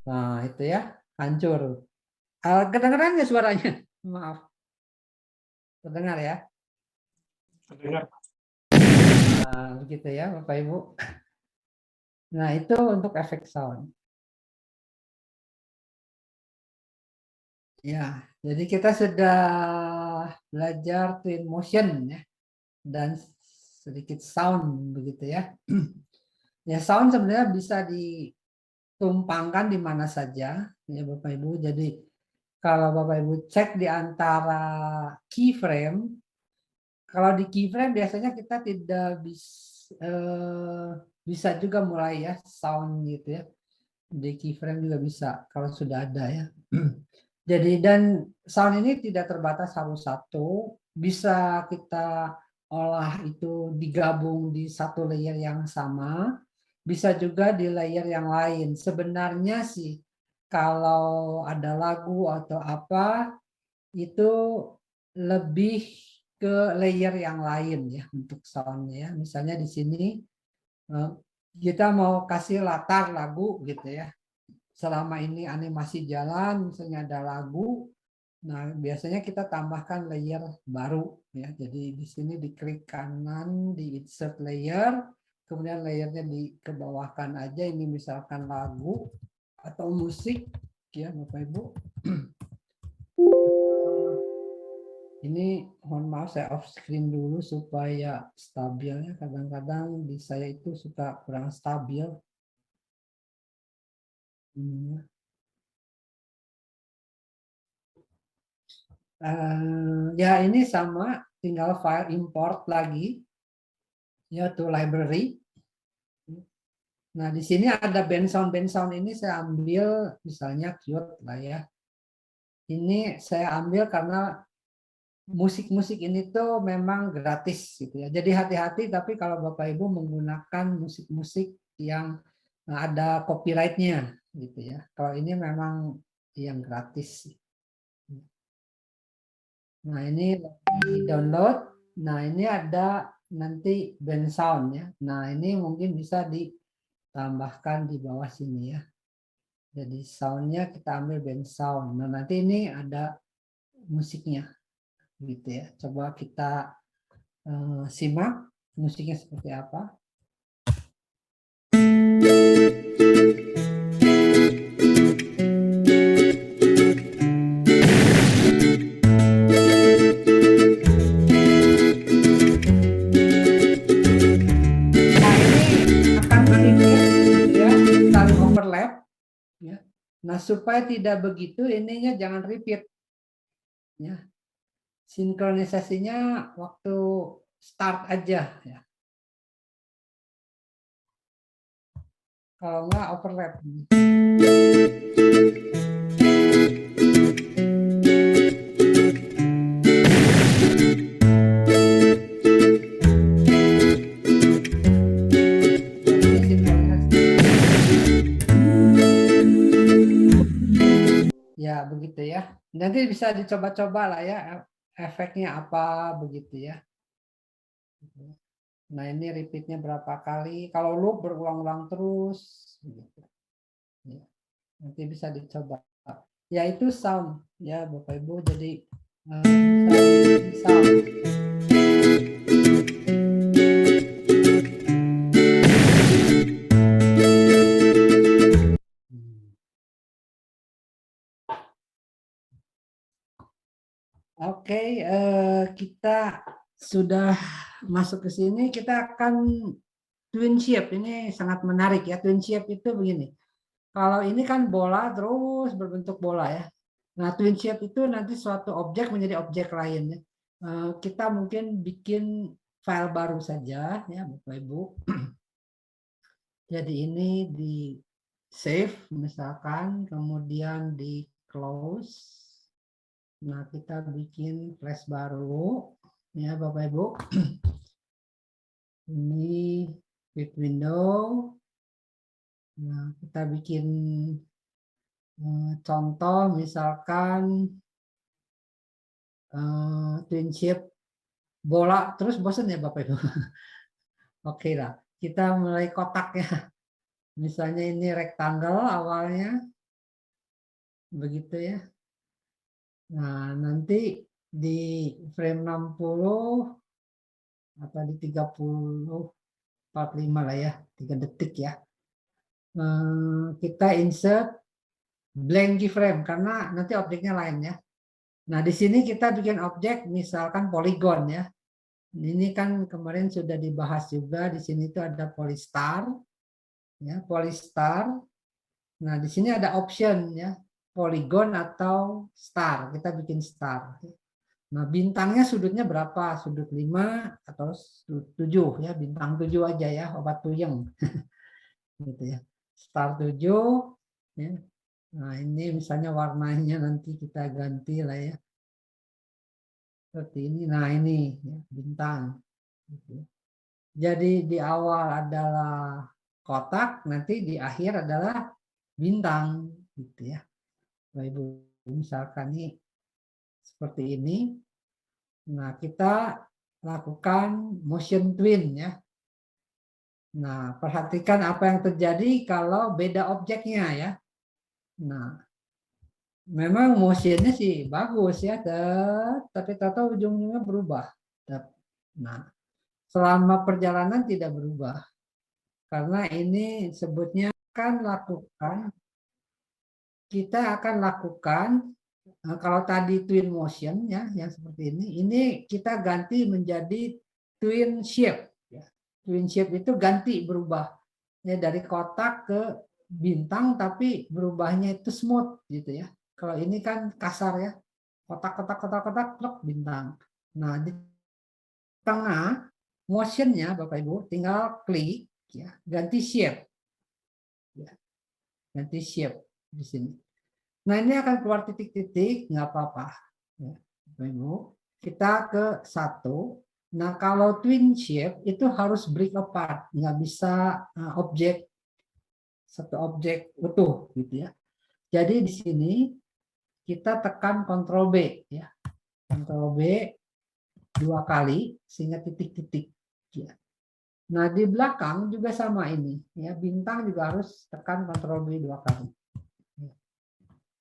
Nah, itu ya, hancur. Kedengeran nggak suaranya? Maaf. Terdengar ya? Terdengar. Nah, begitu ya, Bapak Ibu. Nah, itu untuk efek sound. Ya, jadi kita sudah belajar Twinmotion ya, dan sedikit sound begitu ya. Ya, sound sebenarnya bisa ditumpangkan di mana saja ya Bapak Ibu. Jadi kalau Bapak Ibu cek di antara keyframe, kalau di keyframe biasanya kita tidak bisa juga mulai ya sound gitu ya. Di keyframe juga bisa kalau sudah ada ya. Jadi dan sound ini tidak terbatas harus satu, bisa kita olah itu digabung di satu layer yang sama, bisa juga di layer yang lain. Sebenarnya sih kalau ada lagu atau apa itu lebih ke layer yang lain ya untuk soundnya ya. Misalnya di sini kita mau kasih latar lagu gitu ya. Selama ini animasi jalan, misalnya ada lagu, nah biasanya kita tambahkan layer baru ya. Jadi di sini diklik kanan, di insert layer, kemudian layernya dikebawahkan aja. Ini misalkan lagu atau musik ya Bapak Ibu. Ini mohon maaf saya off screen dulu supaya stabilnya. Kadang-kadang di saya itu suka kurang stabil. Ya ini sama, tinggal file import lagi ya to library. Nah di sini ada band sound ini saya ambil misalnya Qt lah ya. Ini saya ambil karena musik-musik ini tuh memang gratis gitu ya. Jadi hati-hati tapi kalau Bapak Ibu menggunakan musik-musik yang ada copyright-nya gitu ya. Kalau ini memang yang gratis. Nah ini di download. Nah ini ada nanti band sound ya. Nah ini mungkin bisa ditambahkan di bawah sini ya. Jadi soundnya kita ambil band sound. Nah nanti ini ada musiknya gitu ya. Coba kita simak musiknya seperti apa. Ya. Nah, supaya tidak begitu, ininya jangan repeat. Ya. Sinkronisasinya waktu start aja. Ya. Kalau nggak overlap. Ya, begitu ya. Nanti bisa dicoba-coba lah ya efeknya apa begitu ya. Nah, ini repeatnya berapa kali. Kalau loop berulang-ulang terus. Begitu. Ya. Nanti bisa dicoba. Ya, itu sound. Ya, Bapak Ibu. Jadi, sound. Oke, kita sudah masuk ke sini. Kita akan twin shape. Ini sangat menarik ya. Twin shape itu begini. Kalau ini kan bola terus berbentuk bola ya. Nah, twin shape itu nanti suatu objek menjadi objek lain ya. Kita mungkin bikin file baru saja ya, Bapak Ibu. Jadi ini di save misalkan, kemudian di close. Nah, kita bikin flash baru ya, Bapak Ibu. Ini with window. Nah, kita bikin contoh misalkan twin shape bola terus bosan ya Bapak Ibu. Oke lah, kita mulai kotak ya. Misalnya ini rectangle awalnya, begitu ya. Nah, nanti di frame 60 atau di 30, 45 lah ya, 3 detik ya. Kita insert blank keyframe karena nanti objeknya lain ya. Nah, di sini kita bikin objek misalkan polygon ya. Ini kan kemarin sudah dibahas juga, di sini itu ada polystar ya, polystar. Nah, di sini ada option ya, polygon atau star. Kita bikin star. Nah, bintangnya sudutnya berapa? Sudut 5 atau sudut 7 ya, bintang 7 aja ya, obat puyeng. Gitu ya. Star 7 ya. Nah, ini misalnya warnanya nanti kita ganti lah ya. Seperti ini. Nah, ini ya, bintang. Gitu ya. Jadi di awal adalah kotak, nanti di akhir adalah bintang, gitu ya. Bapak Ibu, misalkan ini seperti ini. Nah, kita lakukan motion twin ya. Nah, perhatikan apa yang terjadi kalau beda objeknya ya. Nah, memang motionnya sih bagus ya, tapi tahu ujung-ujungnya berubah. Nah, selama perjalanan tidak berubah. Karena ini sebutnya kita akan lakukan kalau tadi twin motion ya, yang seperti ini kita ganti menjadi twin shape. Ya. Twin shape itu ganti berubah ya dari kotak ke bintang, tapi berubahnya itu smooth gitu ya. Kalau ini kan kasar ya, kotak plek bintang. Nah, di tengah motionnya Bapak Ibu tinggal klik ya, ganti shape ya, ganti shape di sini. Nah, ini akan keluar titik-titik, nggak apa-apa. Ya, Bapak Ibu. Kita ke satu. Nah, kalau twin shape itu harus break apart, nggak bisa satu objek utuh gitu ya. Jadi di sini kita tekan Ctrl B ya. Ctrl B 2 kali sehingga titik-titik ya. Nah, di belakang juga sama ini ya, bintang juga harus tekan Ctrl B 2 kali.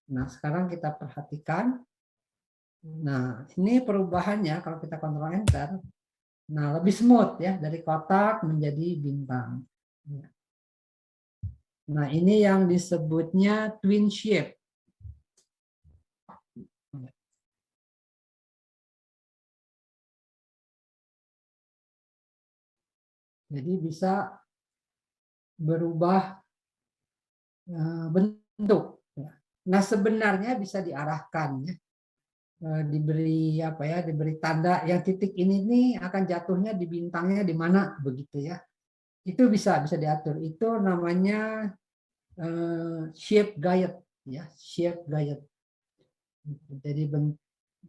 Nah, sekarang kita perhatikan. Nah, ini perubahannya kalau kita Ctrl Enter. Nah, lebih smooth ya, dari kotak menjadi bintang. Nah, ini yang disebutnya twin shape. Jadi bisa berubah bentuk bentuk. Nah, sebenarnya bisa diarahkan ya. Diberi apa ya, diberi tanda yang titik ini nih akan jatuhnya di bintangnya di mana begitu ya. Itu bisa diatur. Itu namanya shape guide ya, shape guide. Jadi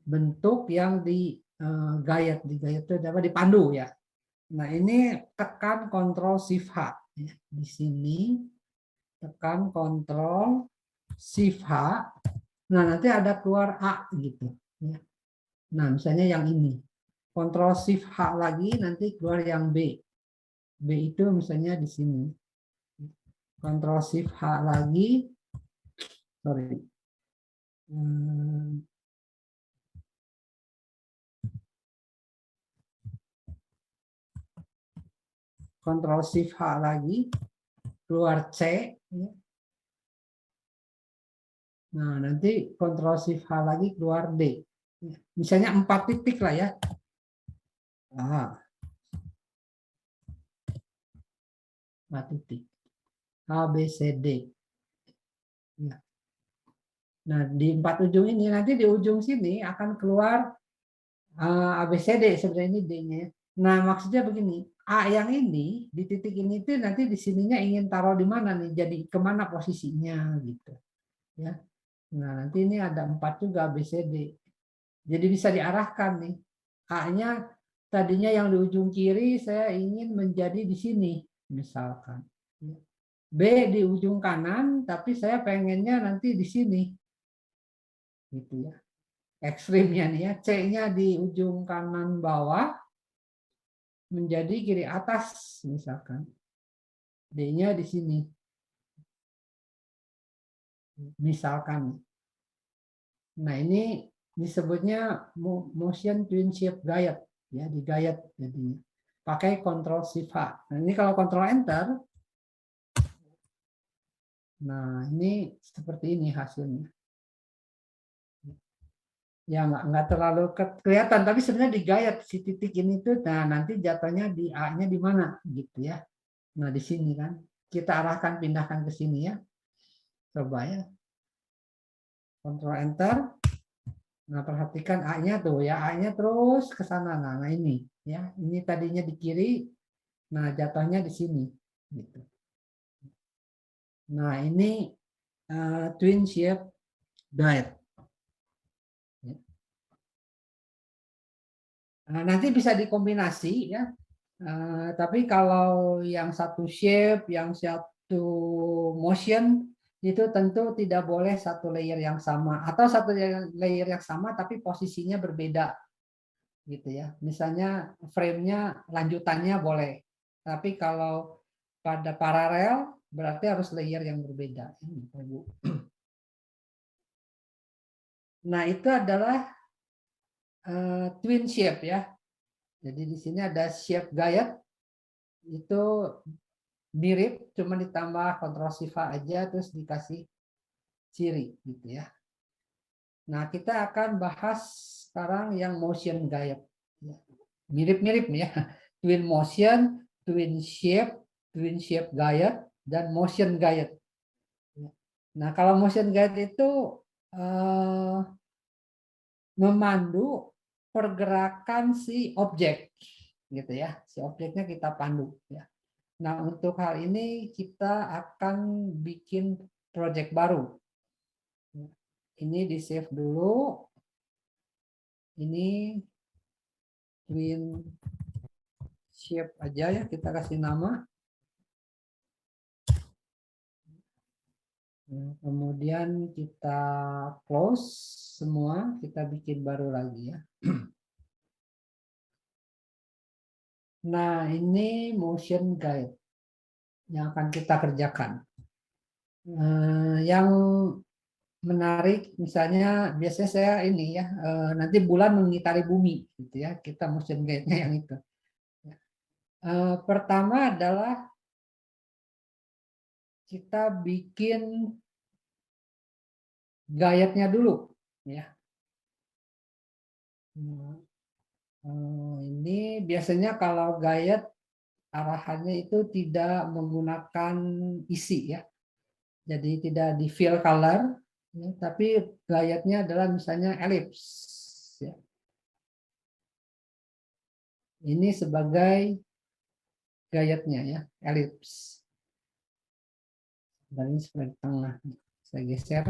bentuk yang di guide itu dapat dipandu ya. Nah, ini tekan Ctrl Shift H ya. Di sini tekan Ctrl Shift H. Nah, nanti ada keluar A gitu ya. Nah, misalnya yang ini. Ctrl Shift H lagi nanti keluar yang B. B itu misalnya di sini. Ctrl Shift H lagi. Sorry. Ctrl Shift H lagi. Keluar C. Nah, nanti Ctrl Shift H lagi keluar D. Misalnya 4 titik lah ya. Ah, 4 titik. A, B, C, D. Ya. Nah, di 4 ujung ini, nanti di ujung sini akan keluar A, B, C, D. Sebenarnya ini D-nya. Nah, maksudnya begini. A yang ini, di titik ini itu nanti di sininya ingin taruh di mana nih. Jadi kemana posisinya gitu. Ya. Nah, nanti ini ada 4 juga A, B, C, D. Jadi bisa diarahkan nih. A-nya tadinya yang di ujung kiri saya ingin menjadi di sini. Misalkan. B di ujung kanan, tapi saya pengennya nanti di sini. Gitu ya. Ekstrimnya nih ya. C-nya di ujung kanan bawah menjadi kiri atas misalkan. D-nya di sini. Misalkan. Nah, ini disebutnya motion twin shape guide ya, di guide jadinya. Pakai Ctrl Shift H. Nah, ini kalau Ctrl Enter, nah ini seperti ini hasilnya. Ya nggak terlalu kelihatan, tapi sebenarnya digayat si titik ini tuh, nah nanti jatuhnya di A-nya di mana gitu ya. Nah di sini kan kita arahkan, pindahkan ke sini ya, coba ya, Ctrl Enter. Nah perhatikan A-nya tuh ya, A-nya terus ke sana. Nah ini ya, ini tadinya di kiri, nah jatuhnya di sini gitu. Nah ini twin shape guide. Nah, nanti bisa dikombinasi ya. Tapi kalau yang satu shape, yang satu motion itu tentu tidak boleh satu layer yang sama, atau satu layer yang sama tapi posisinya berbeda gitu ya. Misalnya frame-nya lanjutannya boleh, tapi kalau pada paralel berarti harus layer yang berbeda. Nah itu adalah twin shape ya. Jadi di sini ada shape guide itu mirip, cuma ditambah Ctrl Shift aja terus dikasih ciri gitu ya. Nah, kita akan bahas sekarang yang motion guide. Mirip-mirip nih ya. Twin motion, twin shape guide, dan motion guide. Nah, kalau motion guide itu memandu pergerakan si objek gitu ya. Si objeknya kita pandu ya. Nah, untuk hal ini kita akan bikin project baru. Ini di save dulu. Ini twin shape aja ya, kita kasih nama. Nah, kemudian kita close semua, kita bikin baru lagi ya. Nah, ini motion guide yang akan kita kerjakan. Yang menarik misalnya biasanya saya ini ya, nanti bulan mengitari bumi gitu ya, kita motion guide-nya yang itu. Pertama adalah kita bikin guide-nya dulu ya. Ini biasanya kalau guide arahannya itu tidak menggunakan isi ya. Jadi tidak di fill color, ya, tapi gayatnya adalah misalnya ellipse. Ya. Ini sebagai gayatnya ya, ellipse. Dan ini sebagai tengah. Saya geser.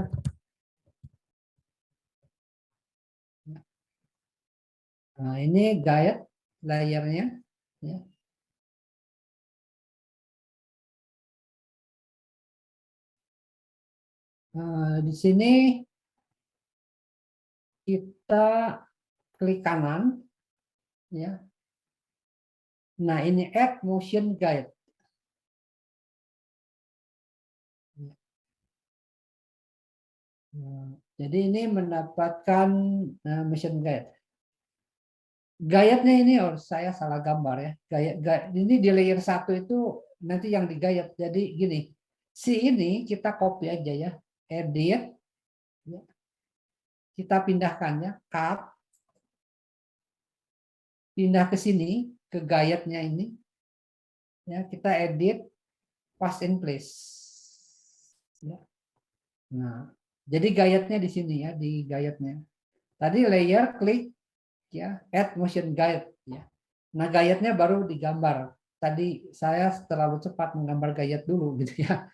Nah, ini gayat layarnya. Ya. Di sini kita klik kanan, ya. Nah, ini add motion guide. Jadi ini mendapatkan motion guide. Gayatnya ini, saya salah gambar ya. Gayat ini di layer 1 itu nanti yang digayat. Jadi gini, si ini kita copy aja ya, edit, ya. Kita pindahkan ya, cut, pindah ke sini, ke gayatnya ini, ya kita edit, paste in place. Ya. Nah, jadi gayatnya di sini ya, di gayatnya. Tadi layer klik ya, add motion guide ya. Nah, gayatnya baru digambar. Tadi saya terlalu cepat menggambar gayat dulu gitu ya.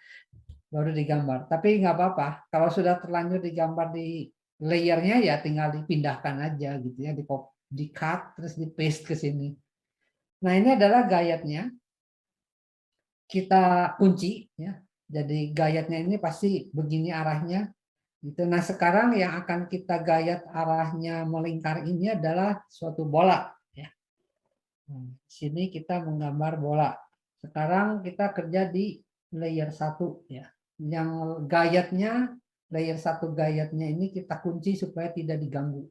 Baru digambar. Tapi nggak apa-apa. Kalau sudah terlanjur digambar di layernya ya tinggal dipindahkan aja gitu ya, di cut terus di paste ke sini. Nah, ini adalah gayatnya. Kita kunci ya. Jadi gayatnya ini pasti begini arahnya. Gitu. Nah, sekarang yang akan kita gayat arahnya melingkar ini adalah suatu bola. Ya. Sini kita menggambar bola. Sekarang kita kerja di layer 1. Ya. Yang gayatnya, layer 1 gayatnya ini kita kunci supaya tidak diganggu.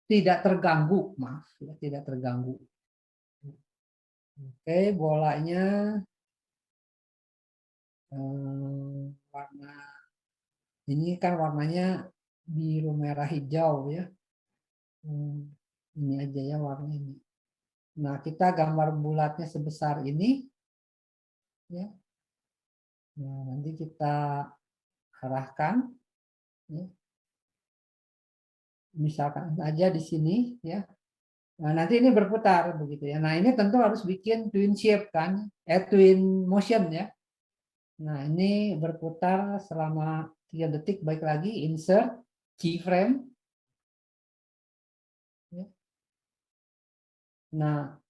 Tidak terganggu, maaf. Ya, tidak terganggu. Oke, bolanya warna ini kan warnanya biru merah hijau ya. Ini aja ya warna ini. Nah, kita gambar bulatnya sebesar ini ya. Nah, nanti kita arahkan ya. Misalkan aja di sini ya. Nah, nanti ini berputar begitu ya. Nah, ini tentu harus bikin twin shape kan, twin motion ya. Nah, ini berputar selama 3 detik, baik lagi insert keyframe. Ya. Nah,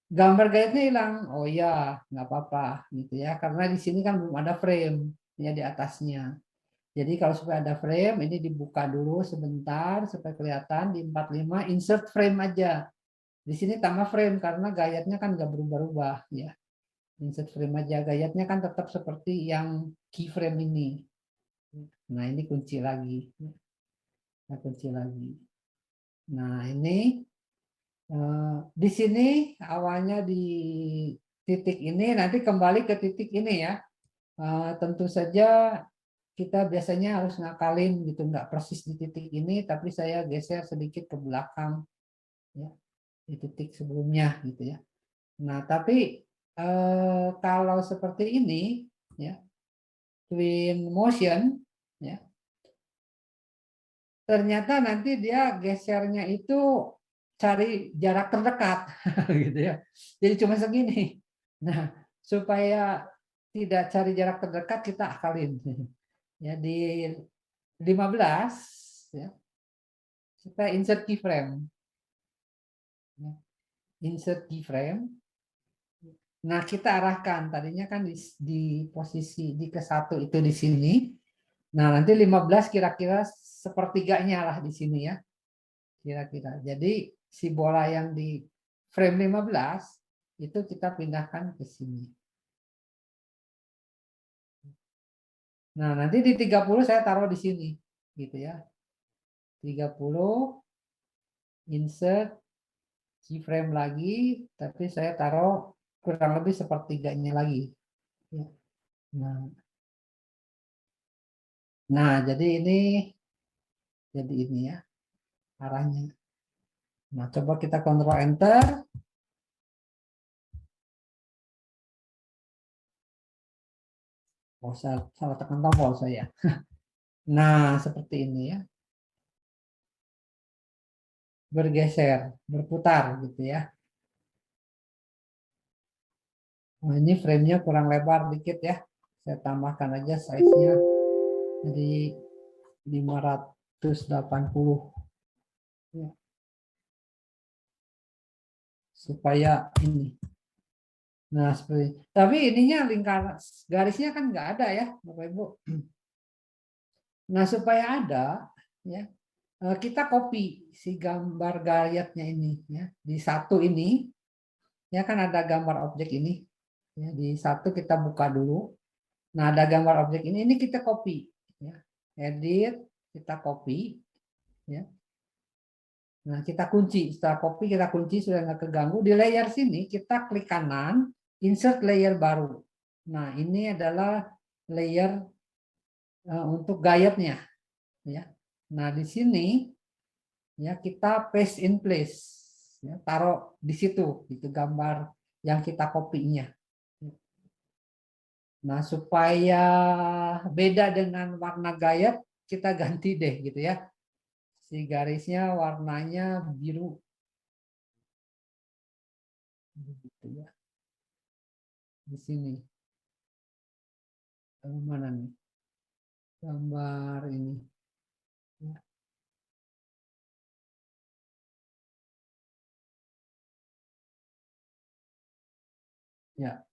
gambar guide-nya hilang. Oh ya, nggak apa-apa gitu ya, karena di sini kan belum ada frame ya di atasnya. Jadi kalau supaya ada frame, ini dibuka dulu sebentar supaya kelihatan di 45 insert frame aja. Di sini tambah frame karena gayatnya kan nggak berubah-ubah ya. Insert frame aja, gayatnya kan tetap seperti yang keyframe ini. Nah, ini kunci lagi. Nah, kunci lagi. Nah, ini di sini awalnya di titik ini, nanti kembali ke titik ini ya. Tentu saja kita biasanya harus ngakalin gitu, nggak persis di titik ini, tapi saya geser sedikit ke belakang ya, di titik sebelumnya gitu ya. Nah, tapi kalau seperti ini ya, twin motion ya, ternyata nanti dia gesernya itu cari jarak terdekat gitu ya. Jadi cuma segini. Nah, supaya tidak cari jarak terdekat kita akalin. Ya di 15 ya. Kita insert keyframe. Insert keyframe. Nah, kita arahkan. Tadinya kan di posisi di ke-1 itu di sini. Nah, nanti 15 kira-kira sepertiganya lah di sini ya. Kira-kira. Jadi si bola yang di frame 15 itu kita pindahkan ke sini. Nah, nanti di 30 saya taruh di sini. Gitu ya. 30 insert keyframe lagi, tapi saya taruh kurang lebih sepertiganya lagi. Nah, jadi ini ya arahnya. Nah, coba kita kontrol enter. Oh, salah tekan tombol saya. Nah, seperti ini ya. Bergeser, berputar gitu ya. Nah, ini frame-nya kurang lebar dikit ya. Saya tambahkan aja size-nya jadi 580 ya, supaya ini. Nah, seperti tapi ininya lingkaran garisnya kan nggak ada ya, Bapak Ibu. Nah, supaya ada ya, kita copy si gambar gayatnya ini ya. Di satu ini ya kan ada gambar objek ini. Ya, di satu kita buka dulu. Nah, ada gambar objek ini kita copy ya. Edit, kita copy ya. Nah, kita kunci. Setelah copy kita kunci sudah nggak keganggu. Di layer sini kita klik kanan, insert layer baru. Nah, ini adalah layer untuk gayatnya ya. Nah, di sini ya kita paste in place ya, taruh di situ itu gambar yang kita copy-nya. Nah, supaya beda dengan warna gayat, kita ganti deh gitu ya. Si garisnya warnanya biru. Gitu ya. Di sini. Mana nih? Gambar ini. Ya. Ya.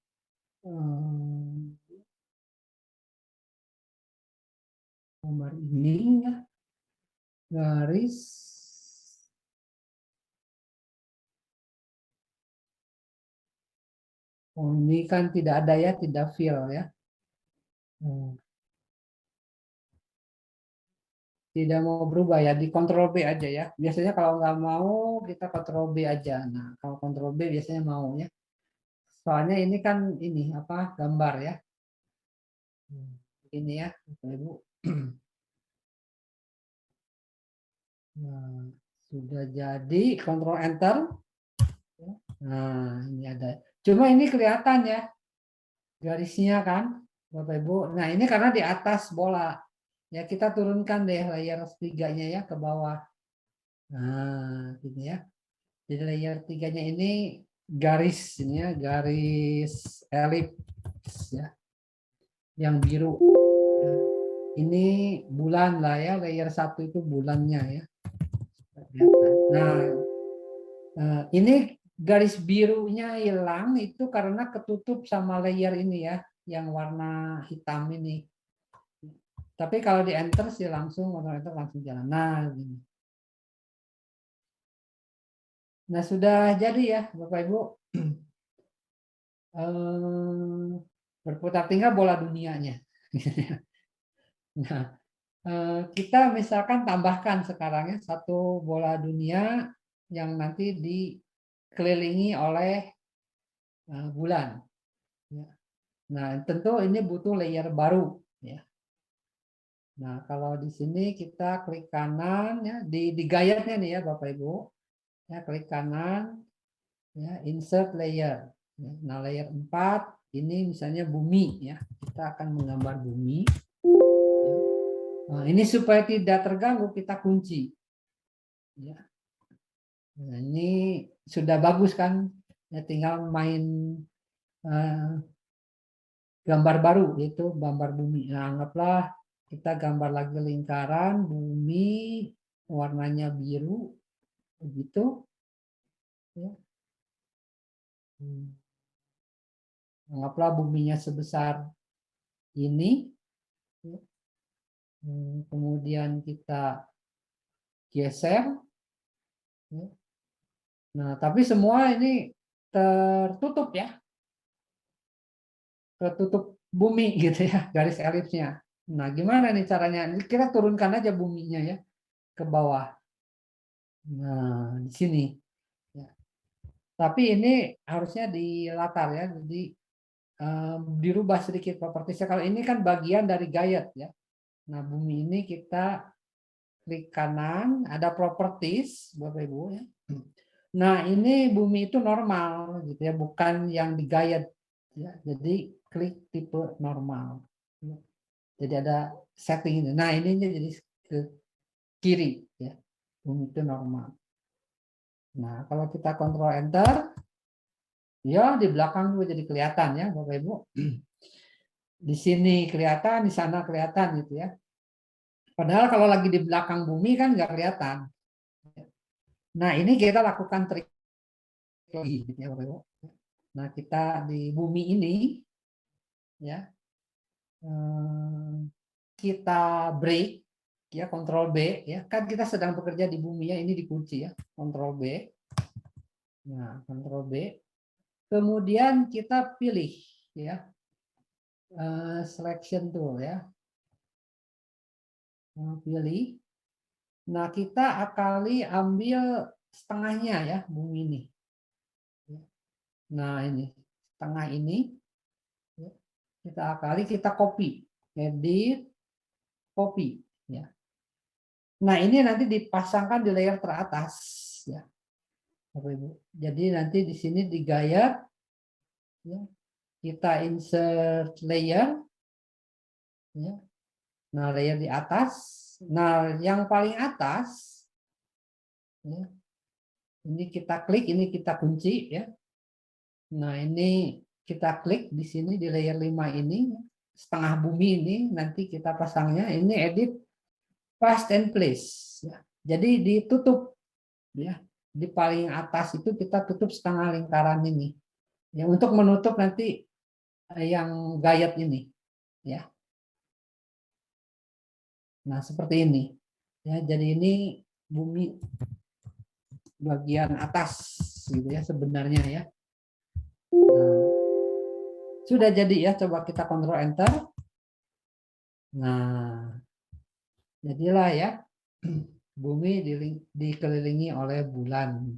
Gambar ini ya. Garis. Oh, ini kan tidak ada ya, tidak fill ya. Tidak mau berubah ya, di Ctrl B aja ya. Biasanya kalau nggak mau, kita Ctrl B aja. Nah, kalau Ctrl B biasanya mau ya. Soalnya ini kan ini apa gambar ya. Ini ya, Ibu. Nah, sudah jadi, Ctrl Enter. Nah, ini ada. Cuma ini kelihatan ya, garisnya kan, Bapak Ibu. Nah, ini karena di atas bola. Ya, kita turunkan deh layer 3-nya ya ke bawah. Nah, ini ya. Jadi layer 3-nya ini garis ini ya, garis elips ya, yang biru. Ini bulan lah ya, layer 1 itu bulannya ya. Nah, ini garis birunya hilang itu karena ketutup sama layer ini ya, yang warna hitam ini. Tapi kalau di enter sih langsung enter langsung jalan. Nah, gini. Nah, sudah jadi ya Bapak Ibu. Berputar tinggal bola dunianya. Nah, kita misalkan tambahkan sekarang ya satu bola dunia yang nanti dikelilingi oleh bulan. Ya. Nah, tentu ini butuh layer baru. Ya. Nah, kalau di sini kita klik kanan ya di gayatnya nih ya Bapak Ibu. Ya, klik kanan ya insert layer. Ya. Nah, layer 4 ini misalnya bumi ya. Kita akan menggambar bumi. Ya. Nah, ini supaya tidak terganggu kita kunci. Ya. Nah, ini sudah bagus kan? Ya, tinggal main gambar baru yaitu gambar bumi. Nah, anggaplah kita gambar lagi lingkaran bumi warnanya biru begitu ya. Anggaplah buminya sebesar ini ya. Kemudian kita geser ya. Nah, tapi semua ini tertutup ya, tertutup bumi gitu ya, garis elipsnya. Nah, gimana nih caranya? Kita turunkan aja buminya ya ke bawah. Nah, di sini. Ya. Tapi ini harusnya di latar ya, jadi dirubah sedikit propertiesnya. Kalau ini kan bagian dari gayat ya. Nah, bumi ini kita klik kanan, ada properties, Bapak Ibu ya. Nah, ini bumi itu normal gitu ya, bukan yang digayat ya. Jadi klik tipe normal. Jadi ada setting ini. Nah, ini jadi ke kiri ya. Bumi itu normal. Nah, kalau kita kontrol enter, ya di belakang juga jadi kelihatan ya, Bapak Ibu. Di sini kelihatan, di sana kelihatan gitu ya. Padahal kalau lagi di belakang bumi kan nggak kelihatan. Nah, ini kita lakukan trik lagi gitu ya, Bapak Ibu. Nah, kita di bumi ini ya, kita break ya, kontrol B ya. Kan kita sedang bekerja di bumi ya, ini dikunci ya, kontrol B. Nah, kontrol B. Kemudian kita pilih ya, selection tool ya. Pilih. Nah, kita akali ambil setengahnya ya, bumi ini. Nah, ini setengah ini kita akali, kita copy, edit, copy ya. Nah, ini nanti dipasangkan di layer teratas ya, Bapak Ibu. Jadi nanti di sini digayat ya. Kita insert layer ya. Nah, layer di atas. Nah, yang paling atas ya, ini kita klik, ini kita kunci ya. Nah, ini kita klik di sini di layer 5 ini, setengah bumi ini nanti kita pasangnya, ini edit paste and place ya. Jadi ditutup ya. Di paling atas itu kita tutup setengah lingkaran ini. Ya, untuk menutup nanti yang gayat ini ya. Nah, seperti ini. Ya, jadi ini bumi bagian atas gitu ya sebenarnya ya. Nah, sudah jadi ya, coba kita kontrol enter. Nah, jadilah ya bumi dikelilingi oleh bulan.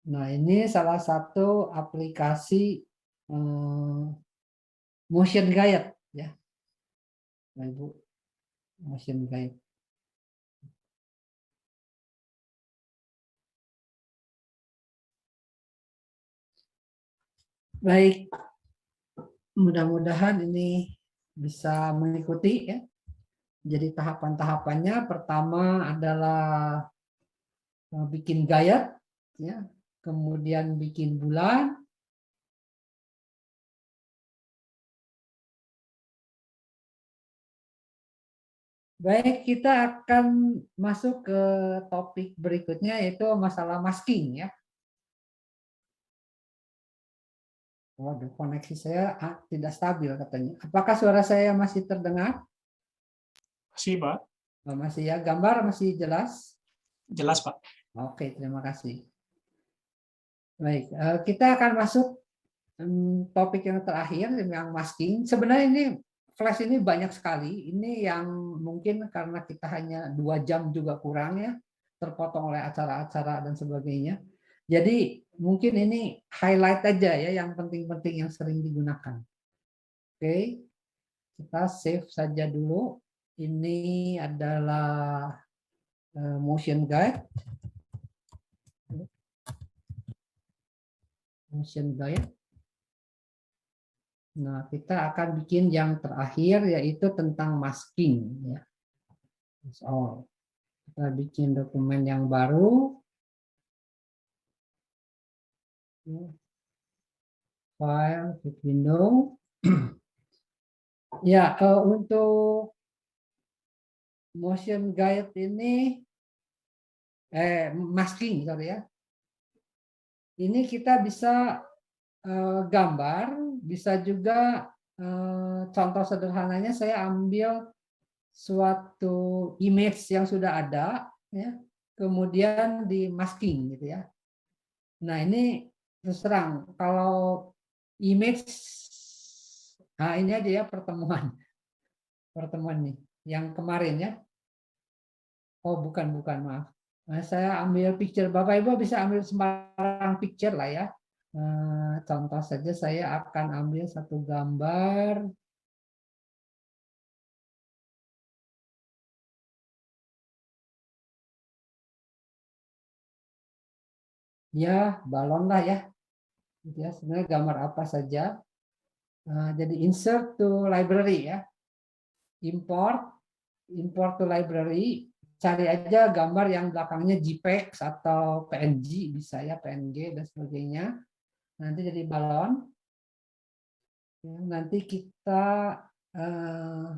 Nah, ini salah satu aplikasi motion guide ya, Ibu, motion guide. Baik, mudah-mudahan ini bisa mengikuti ya. Jadi tahapan-tahapannya pertama adalah bikin gayat ya, kemudian bikin bulan. Baik, kita akan masuk ke topik berikutnya yaitu masalah masking ya. Waduh, koneksi saya tidak stabil katanya. Apakah suara saya masih terdengar? Masih, Pak. Oh, masih ya, gambar masih jelas? Jelas, Pak. Oke, terima kasih. Baik, kita akan masuk topik yang terakhir yang masking. Sebenarnya ini flash ini banyak sekali. Ini yang mungkin karena kita hanya 2 jam juga kurang ya, terpotong oleh acara-acara dan sebagainya. Jadi mungkin ini highlight aja ya yang penting-penting yang sering digunakan. Oke, kita save saja dulu. Ini adalah motion guide. Motion guide. Nah, kita akan bikin yang terakhir yaitu tentang masking ya. That's all. Kita bikin dokumen yang baru. File, window. Ya, untuk motion guide ini masking sorry ya. Ini kita bisa gambar, bisa juga contoh sederhananya saya ambil suatu image yang sudah ada ya, kemudian di masking gitu ya. Nah, ini terus terang kalau image, nah ini aja ya pertemuan nih yang kemarin ya. Oh, bukan maaf. Nah, saya ambil picture. Bapak Ibu bisa ambil sembarang picture lah ya. Contoh saja saya akan ambil satu gambar. Ya, balon lah ya. gitu ya. Sebenarnya gambar apa saja. Jadi insert to library ya, import to library, cari aja gambar yang belakangnya JPEG atau PNG, bisa ya PNG dan sebagainya. Nanti jadi balon. Ya, nanti kita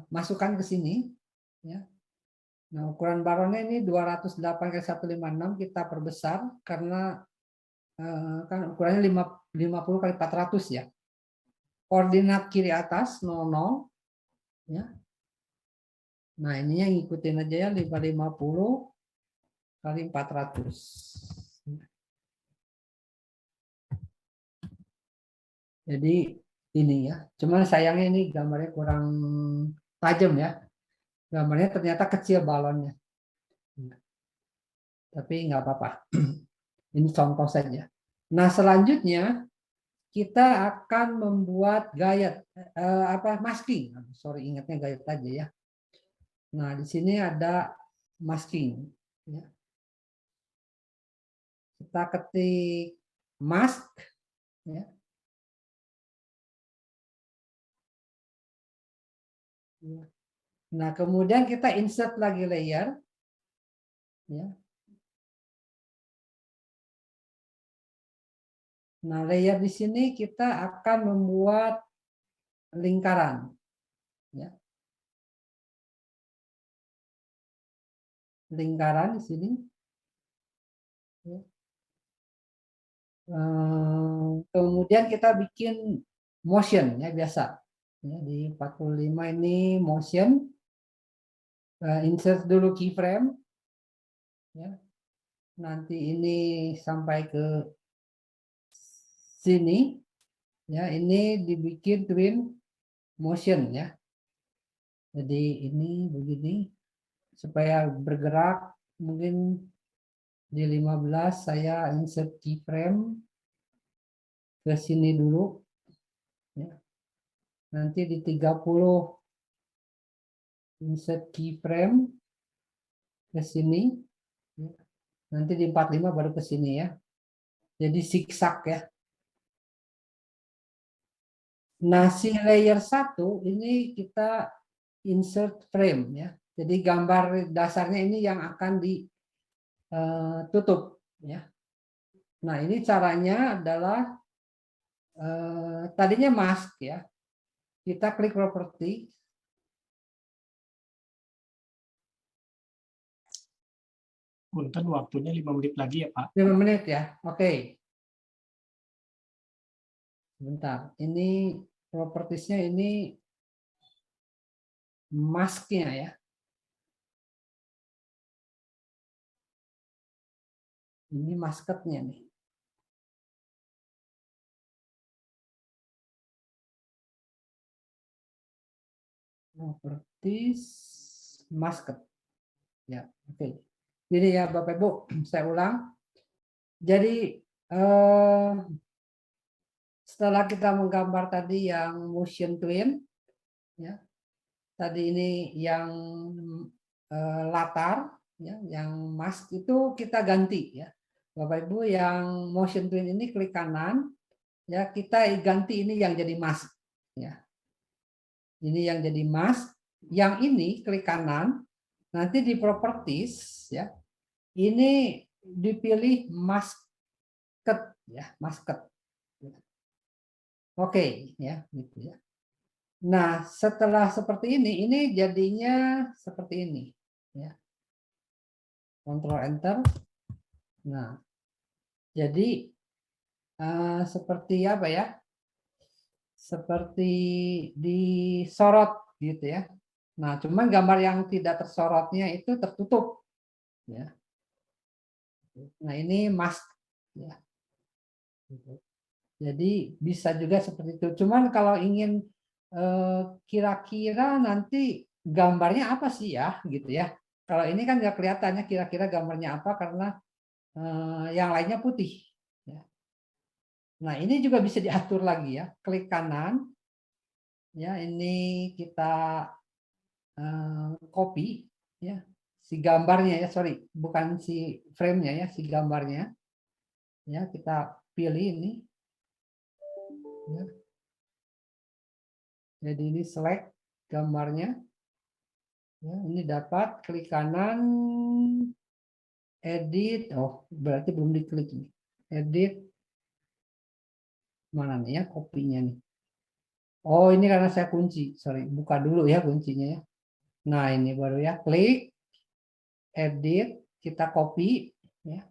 masukkan ke sini. Ya. Nah, ukuran balonnya ini 208 kali 156 kita perbesar karena kan ukurannya 50 kali 400 ya. Koordinat kiri atas 00 ya. Nah, ini yang ngikutin aja ya 550 kali 400. Jadi ini ya. Cuman sayangnya ini gambarnya kurang tajam ya. Gambarnya ternyata kecil balonnya. Tapi nggak apa-apa. Ini contoh saja. Nah, selanjutnya kita akan membuat gayet masking. Sorry, ingatnya gayet aja ya. Nah, di sini ada masking. Ya. Kita ketik mask. Ya. Nah, kemudian kita insert lagi layer. Ya. Nah, layer di sini kita akan membuat lingkaran. Ya. Lingkaran di sini. Ya. Kemudian kita bikin motion ya biasa. Ya, di 45 ini motion. Insert dulu keyframe. Ya. Nanti ini sampai ke sini. Ya, ini dibikin twin motion ya. Jadi ini begini supaya bergerak mungkin di 15 saya insert keyframe ke sini dulu. Ya. Nanti di 30 insert keyframe ke sini. Ya. Nanti di 45 baru ke sini ya. Jadi zigzag ya. Nah, si layer 1 ini kita insert frame ya. Jadi gambar dasarnya ini yang akan ditutup ya. Nah, ini caranya adalah tadinya mask ya. Kita klik properti. Punten waktunya 5 menit lagi ya Pak. 5 menit ya. Oke. Sebentar. Ini propertiesnya ini masknya ya. Ini masketnya nih. Properties masket. Ya, oke. Jadi ya Bapak Ibu, saya ulang. Jadi setelah kita menggambar tadi yang motion twin, ya, tadi ini yang latar, ya, yang mask itu kita ganti ya, Bapak Ibu. Yang motion twin ini klik kanan, ya kita ganti ini yang jadi mask, ya. Ini yang jadi mask, yang ini klik kanan, nanti di properties, ya, ini dipilih masket, ya, masket. Oke, ya, gitu ya. Nah, setelah seperti ini jadinya seperti ini. Ya. Ctrl Enter. Nah, jadi seperti apa ya? Seperti disorot gitu ya. Nah, cuman gambar yang tidak tersorotnya itu tertutup. Ya. Nah, ini mask. Ya. Jadi bisa juga seperti itu. Cuman kalau ingin kira-kira nanti gambarnya apa sih ya, gitu ya. Kalau ini kan nggak kelihatannya kira-kira gambarnya apa karena yang lainnya putih. Ya. Nah, ini juga bisa diatur lagi ya. Klik kanan, ya ini kita copy, ya si gambarnya ya, sorry, bukan si frame-nya ya, si gambarnya. Ya kita pilih ini. Ya. Jadi ini select gambarnya. Ya, ini dapat, klik kanan, edit. Oh, berarti belum diklik nih. Edit mana nih ya kopinya nih. Oh, ini karena saya kunci. Sorry, buka dulu ya kuncinya ya. Nah, ini baru ya, klik, edit, kita copy. Ya.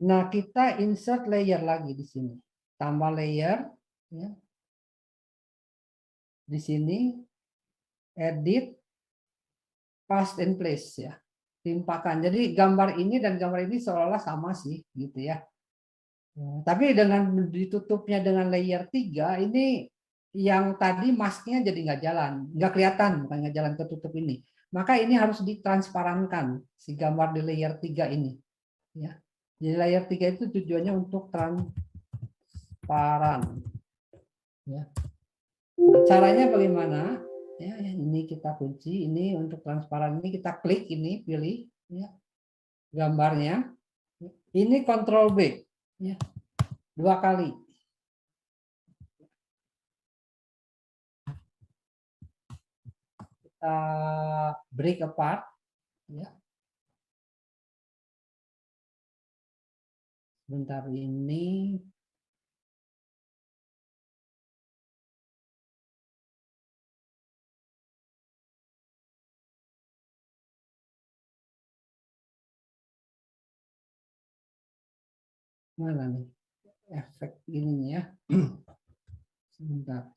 Nah, kita insert layer lagi di sini. Tambah layer. Ya. Di sini, edit, paste and place ya. Timpakan. Jadi gambar ini dan gambar ini seolah-olah sama sih, gitu ya. Tapi dengan ditutupnya dengan layer 3, ini yang tadi masknya jadi nggak jalan, nggak kelihatan, bukan nggak jalan ketutup ini. Maka ini harus ditransparankan si gambar di layer 3 ini. Ya. Jadi layer 3 itu tujuannya untuk transparan. Ya. Caranya bagaimana? Ya, ini kita kunci, ini untuk transparan ini kita klik ini, pilih ya, gambarnya. Ini Ctrl B, ya, 2 kali. Kita break apart, ya. Sebentar ini. Mana nih efek ininya ya. Sebentar.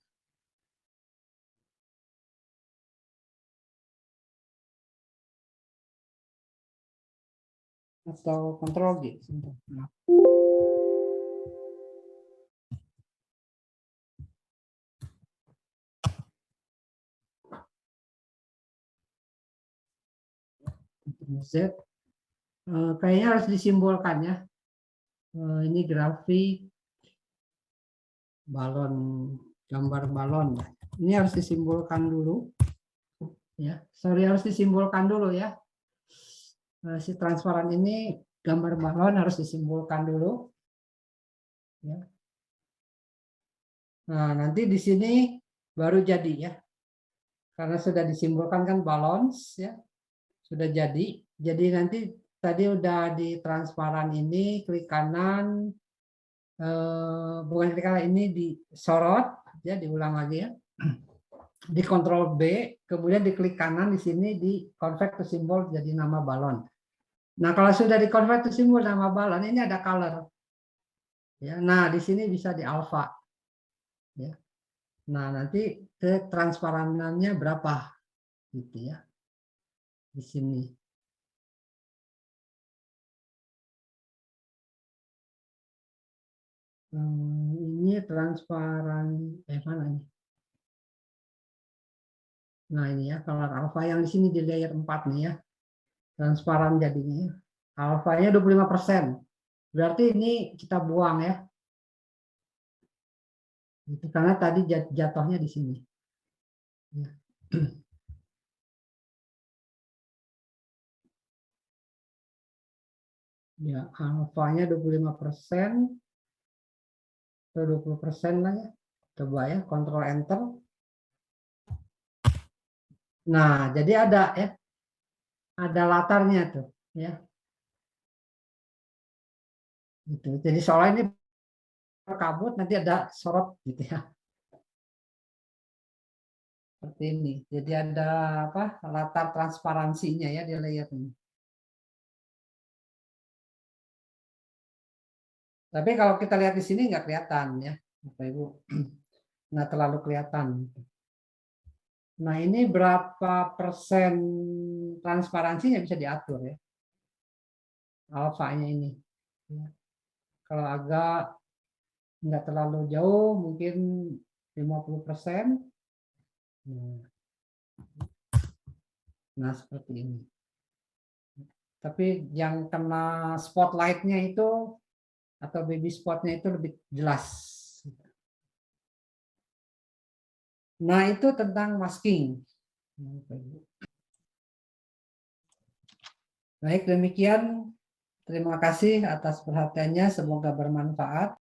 Atau Ctrl G. Sebentar. Nah. Z. Kayaknya harus disimbolkan ya. Ini grafik balon, gambar balon. Ini harus disimbolkan dulu. Ya, sorry, harus disimbolkan dulu ya. Si transparan ini gambar balon harus disimbolkan dulu. Ya. Nah, nanti di sini baru jadi ya. Karena sudah disimbolkan kan balons ya. Sudah jadi. Jadi nanti tadi udah di transparan ini klik kanan, bukan klik kanan, ini disorot ya, diulang lagi ya. Di Ctrl B, kemudian diklik kanan di sini di convert to simbol jadi nama balon. Nah, kalau sudah di convert to simbol nama balon, ini ada color. Ya, nah di sini bisa di alpha. Ya. Nah, nanti ketransparanannya berapa gitu ya. Di sini. Ini transparan mana ini? Nah, ini ya color alpha yang di sini di layer 4 nih ya. Transparan jadinya. Alfanya 25%. Berarti ini kita buang ya. Itu karena tadi jatuhnya di sini. Ya. Ya, alfanya 25%. Atau 20% lah ya. Coba ya, Ctrl Enter. Nah, jadi ada ya. Ada latarnya tuh, ya. Gitu. Jadi soalnya ini kabut nanti ada sorot gitu ya. Seperti ini. Jadi ada apa? Latar transparansinya ya di layer ini. Tapi kalau kita lihat di sini nggak kelihatan ya, Bapak Ibu. Nggak terlalu kelihatan. Nah, ini berapa persen transparansinya bisa diatur ya. Alfanya ini. Ya. Kalau agak nggak terlalu jauh, mungkin 50%. Nah, seperti ini. Tapi yang kena spotlight-nya itu atau baby spotnya itu lebih jelas. Nah, itu tentang masking. Baik, demikian. Terima kasih atas perhatiannya. Semoga bermanfaat.